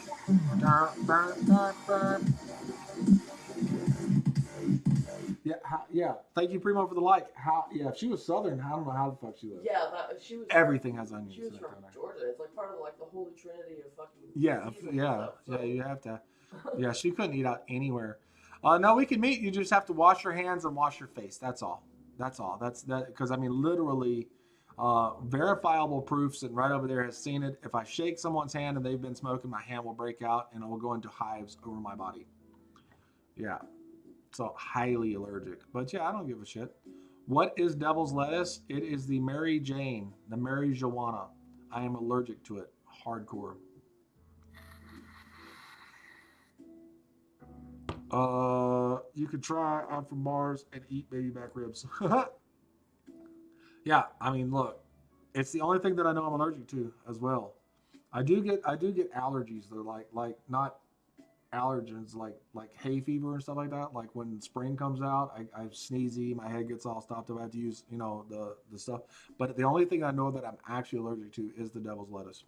A: Yeah. Thank you, Primo, for the like. If she was southern, I don't know how the fuck she lived.
B: Yeah, she was.
A: Everything has onions.
B: She was from Georgia. It's like part of like the holy trinity of fucking.
A: Yeah.
B: So.
A: You have to. Yeah, she couldn't eat out anywhere. No, we can meet. You just have to wash your hands and wash your face. That's all. That's that. Because I mean, literally, verifiable proof sitting right over there has seen it. If I shake someone's hand and they've been smoking, my hand will break out and it will go into hives over my body. Yeah. So highly allergic. But yeah, I don't give a shit. What is devil's lettuce? It is the Mary Jane, the Mary Joanna. I am allergic to it. Hardcore. You could try I'm from Mars and eat baby back ribs. Yeah, I mean, look, it's the only thing that I know I'm allergic to as well. I do get allergies though, like not allergens, like hay fever and stuff like that. Like when spring comes out, I sneezy, my head gets all stopped up. I have to use, the stuff. But the only thing I know that I'm actually allergic to is the devil's lettuce.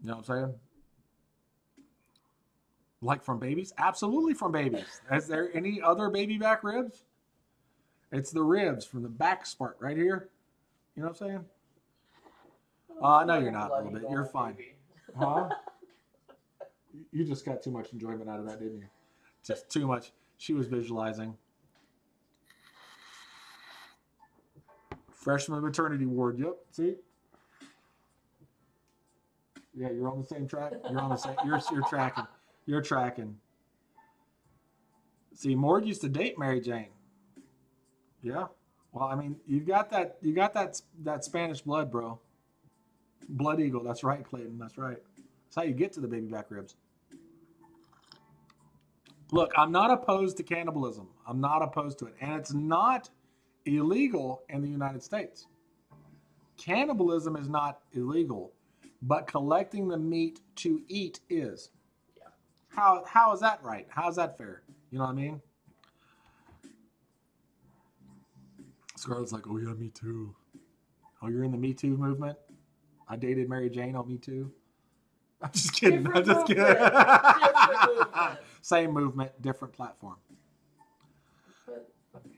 A: You know what I'm saying? Like from babies? Absolutely from babies. Is there any other baby back ribs? It's the ribs from the back part right here. You know what I'm saying? No, you're not a little bit. You're fine. Huh? You just got too much enjoyment out of that, didn't you? Just too much. She was visualizing. Freshman maternity ward. Yep. See? Yeah, you're on the same track. You're on the same. You're tracking. You're tracking. See, Morg used to date Mary Jane. Yeah. Well, I mean, you got that. You got that Spanish blood, bro. Blood eagle. That's right, Clayton. That's right. That's how you get to the baby back ribs. Look, I'm not opposed to cannibalism. I'm not opposed to it, and it's not illegal in the United States. Cannibalism is not illegal, but collecting the meat to eat is.
B: Yeah.
A: How is that right? How is that fair? You know what I mean? Scarlett's like, oh yeah, me too. Oh, you're in the Me Too movement? I dated Mary Jane on Me Too. I'm just kidding.
B: Different
A: I'm just kidding.
B: Different movement.
A: Same movement, different platform.
B: But, okay.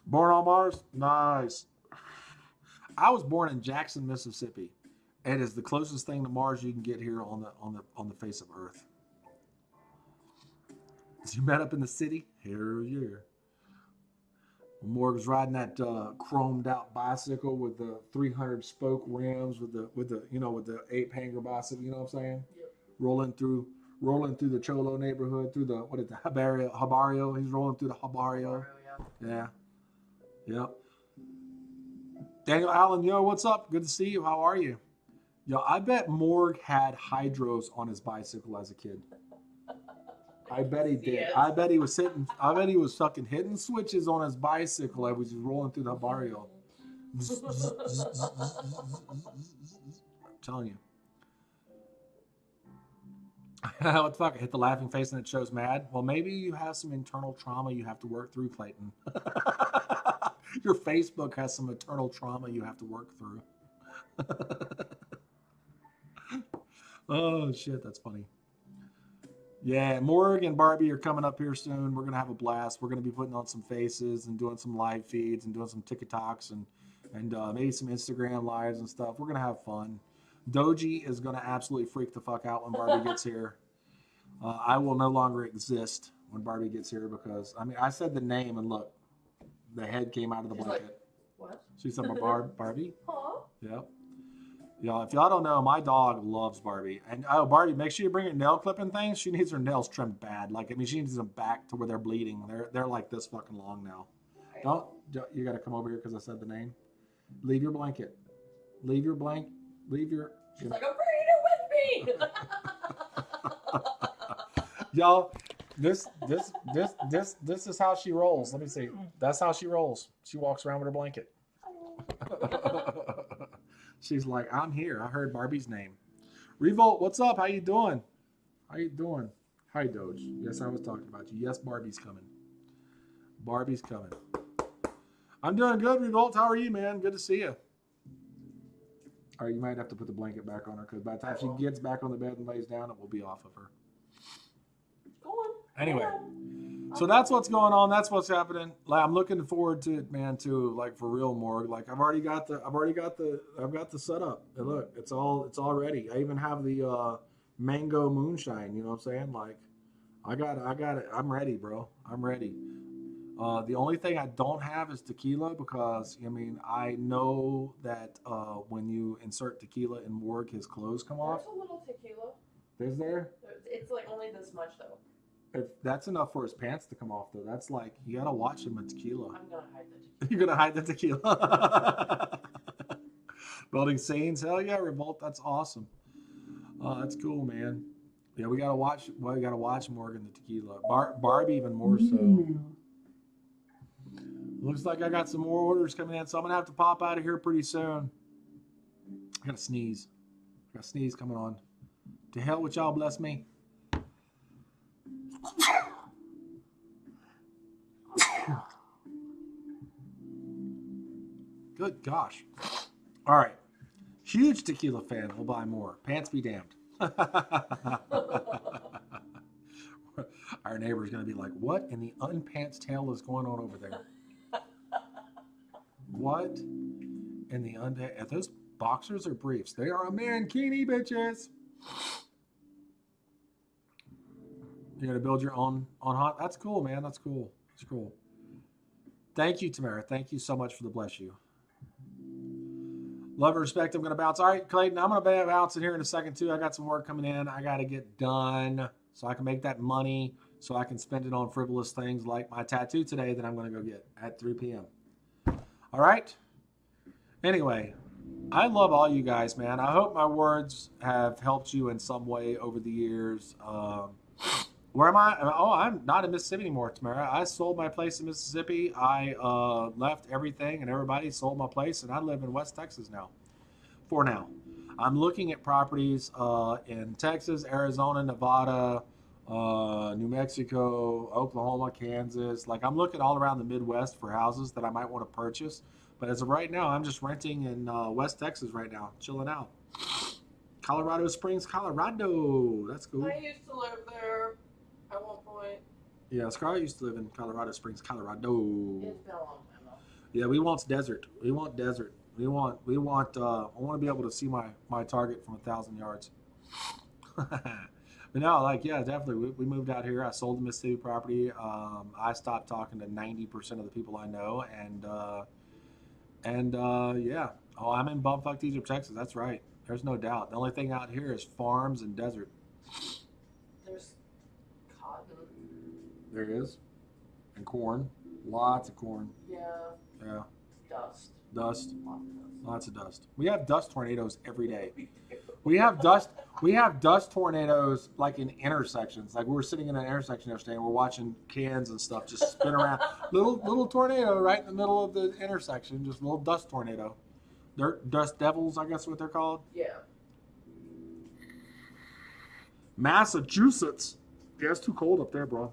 A: Born on Mars? Nice. I was born in Jackson, Mississippi. It is the closest thing to Mars you can get here on the face of Earth. So you met up in the city? Hell yeah. Morg was riding that chromed out bicycle with the 300 spoke rims with the 8 hanger bicycle. You know what I'm saying?
B: Yep.
A: Rolling through the Cholo neighborhood, through the Habarrio. He's rolling through the Habarrio. Yeah. Yep. Daniel Allen, yo, what's up? Good to see you. How are you? Yo, I bet Morg had hydros on his bicycle as a kid. I bet he did.
B: Yes.
A: I bet he was fucking hitting switches on his bicycle as he was rolling through the barrio. I'm telling you. What the fuck? I hit the laughing face and it shows mad. Well, maybe you have some internal trauma you have to work through, Clayton. Your Facebook has some internal trauma you have to work through. Oh shit, that's funny. Yeah, Morg and Barbie are coming up here soon. We're gonna have a blast. We're gonna be putting on some faces and doing some live feeds and doing some TikToks and maybe some Instagram lives and stuff. We're gonna have fun. Doji is gonna absolutely freak the fuck out when Barbie gets here. I will no longer exist when Barbie gets here because I said the name and look, the head came out of the
B: She's
A: blanket.
B: like, what?
A: She said, Barbie.
B: Huh?
A: Yep. Y'all, if y'all don't know, my dog loves Barbie. And Barbie, make sure you bring her nail clipping things. She needs her nails trimmed bad. She needs them back to where they're bleeding. They're like this fucking long now. Don't you got to come over here because I said the name. Leave your blanket. Leave your blank. Leave your.
B: She's like, I'm bringing it with me.
A: Y'all, this is how she rolls. Let me see. That's how she rolls. She walks around with her blanket. She's like, I'm here. I heard Barbie's name. Revolt, what's up? How you doing? How you doing? Hi, Doge. Yes, I was talking about you. Yes, Barbie's coming. Barbie's coming. I'm doing good, Revolt. How are you, man? Good to see you. All right, you might have to put the blanket back on her because by the time she gets back on the bed and lays down, it will be off of her.
B: Go on.
A: Anyway. So that's what's going on. That's what's happening. Like, I'm looking forward to it, man. To like for real, Morg. Like I've got the setup. And look, it's all ready. I even have the mango moonshine. You know what I'm saying? Like, I got it. I'm ready, bro. I'm ready. The only thing I don't have is tequila because I know that when you insert tequila in Morg, his clothes come off.
B: There's a little tequila.
A: Is there?
B: It's like only this much though.
A: If that's enough for his pants to come off, though, that's like you gotta watch him with tequila.
B: I'm gonna hide the tequila.
A: You're gonna hide the tequila. Building scenes, hell yeah, Revolt, that's awesome. That's cool, man. Yeah, we gotta watch. Well, we gotta watch Morgan the tequila. Barbie even more so. Looks like I got some more orders coming in, so I'm gonna have to pop out of here pretty soon. I gotta sneeze. I got a sneeze coming on. To hell with y'all, bless me. Good gosh. All right. Huge tequila fan. We'll buy more. Pants be damned. Our neighbor's going to be like, what in the unpants tail is going on over there? What in the unpants? If those boxers or briefs, they are a mankini, bitches. You're going to build your own on hot. That's cool, man. That's cool. That's cool. Thank you, Tamara. Thank you so much for the bless you. Love and respect. I'm going to bounce. All right, Clayton, I'm going to bounce in here in a second, too. I got some work coming in. I got to get done so I can make that money so I can spend it on frivolous things like my tattoo today that I'm going to go get at 3 p.m. All right? Anyway, I love all you guys, man. I hope my words have helped you in some way over the years. Where am I? Oh, I'm not in Mississippi anymore, Tamara. I sold my place in Mississippi. I left everything and everybody, sold my place, and I live in West Texas now. For now. I'm looking at properties in Texas, Arizona, Nevada, New Mexico, Oklahoma, Kansas. Like, I'm looking all around the Midwest for houses that I might want to purchase. But as of right now, I'm just renting in West Texas right now, chilling out. Colorado Springs, Colorado. That's cool.
B: I used to live there at one point.
A: Yeah, Scarlett used to live in Colorado Springs, Colorado.
B: It's been a long time though.
A: Yeah, we want desert. We want desert. I want to be able to see my target from 1,000 yards. But no, like, yeah, definitely. We moved out here. I sold the Mississippi property. I stopped talking to 90% of the people I know. And yeah. Oh, I'm in bumfucked Egypt, Texas. That's right. There's no doubt. The only thing out here is farms and desert.
B: There's cotton.
A: There is. And corn. Lots of corn.
B: Yeah.
A: Yeah.
B: Dust.
A: Dust.
B: Lots
A: Lots
B: of dust.
A: of dust. We have dust tornadoes every day. We have dust tornadoes like in intersections. Like we were sitting in an intersection yesterday and we're watching cans and stuff just spin around. Little tornado right in the middle of the intersection, just a little dust tornado. Dust devils, I guess what they're called.
B: Yeah.
A: Massachusetts. Yeah, it's too cold up there, bro.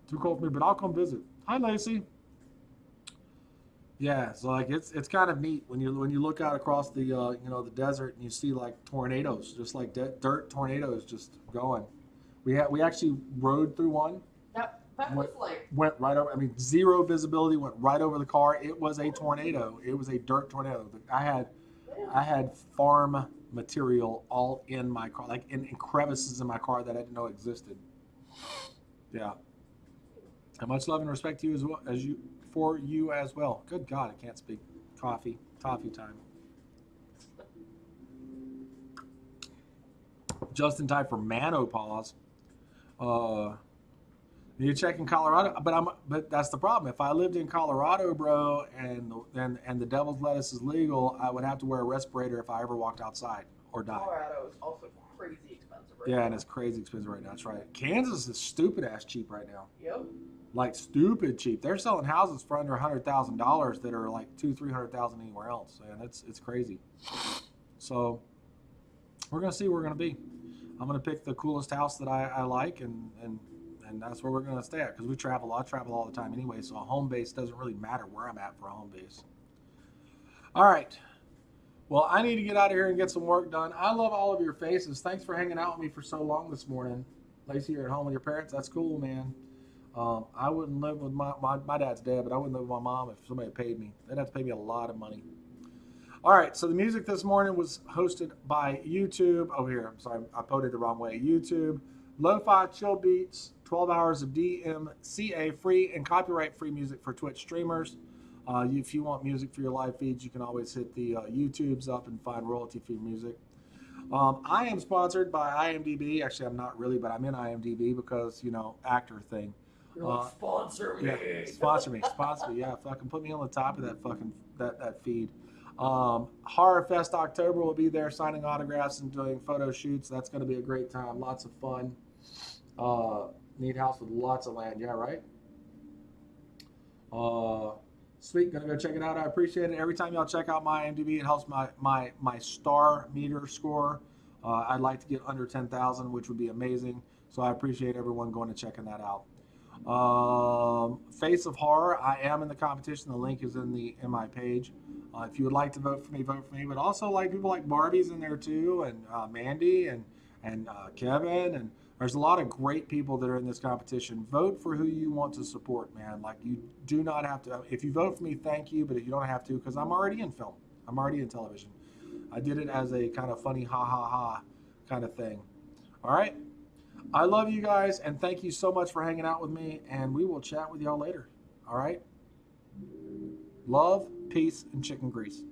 A: Too cold for me, but I'll come visit. Hi, Lacey. Yeah, so like it's kind of neat when you look out across the the desert and you see like tornadoes, just like dirt tornadoes just going. We actually rode through one.
B: That was like
A: Went right over. I mean, zero visibility. Went right over the car. It was a tornado. It was a dirt tornado. I had farm material all in my car, like in crevices in my car that I didn't know existed. Yeah. And much love and respect to you for you as well. Good God, I can't speak. Coffee time. Just in time for menopause. You check in Colorado, but that's the problem. If I lived in Colorado, bro, and the devil's lettuce is legal, I would have to wear a respirator if I ever walked outside or died.
B: Colorado is also crazy expensive right now.
A: Yeah, and it's crazy expensive right now. That's right. Kansas is stupid ass cheap right now.
B: Yep.
A: Like stupid cheap. They're selling houses for under $100,000 that are like $200,000-$300,000 anywhere else, and it's crazy. So we're gonna see where we're gonna be. I'm gonna pick the coolest house that I like, and that's where we're gonna stay at because we travel. I travel all the time anyway, so a home base doesn't really matter where I'm at for a home base. All right. Well, I need to get out of here and get some work done. I love all of your faces. Thanks for hanging out with me for so long this morning. Lacey, you're at home with your parents. That's cool, man. I wouldn't live with my dad's dead, but I wouldn't live with my mom if somebody paid me. They'd have to pay me a lot of money. All right, so the music this morning was hosted by YouTube. Oh, here, I'm sorry, I put it the wrong way. YouTube, Lo-Fi Chill Beats, 12 hours of DMCA free and copyright-free music for Twitch streamers. If you want music for your live feeds, you can always hit the YouTubes up and find royalty-free music. I am sponsored by IMDb. Actually, I'm not really, but I'm in IMDb because, you know, actor thing.
B: You're like, sponsor me.
A: Yeah, sponsor me, sponsor me. Yeah, fucking put me on the top of that fucking that feed. Horror Fest October will be there signing autographs and doing photo shoots. That's going to be a great time. Lots of fun. Neat house with lots of land. Yeah, right. Sweet, gonna go check it out. I appreciate it. Every time y'all check out my IMDb, it helps my star meter score. I'd like to get under 10,000, which would be amazing. So I appreciate everyone going and checking that out. Face of Horror, I am in the competition. The link is in my page. If you would like to vote for me, vote for me. But also, like, people like Barbie's in there too, and Mandy and Kevin, and there's a lot of great people that are in this competition. Vote for who you want to support, man. Like, you do not have to. If you vote for me, thank you, but if you don't have to, because I'm already in film. I'm already in television. I did it as a kind of funny ha ha ha kind of thing. All right. I love you guys, and thank you so much for hanging out with me, and we will chat with y'all later. All right? Love, peace, and chicken grease.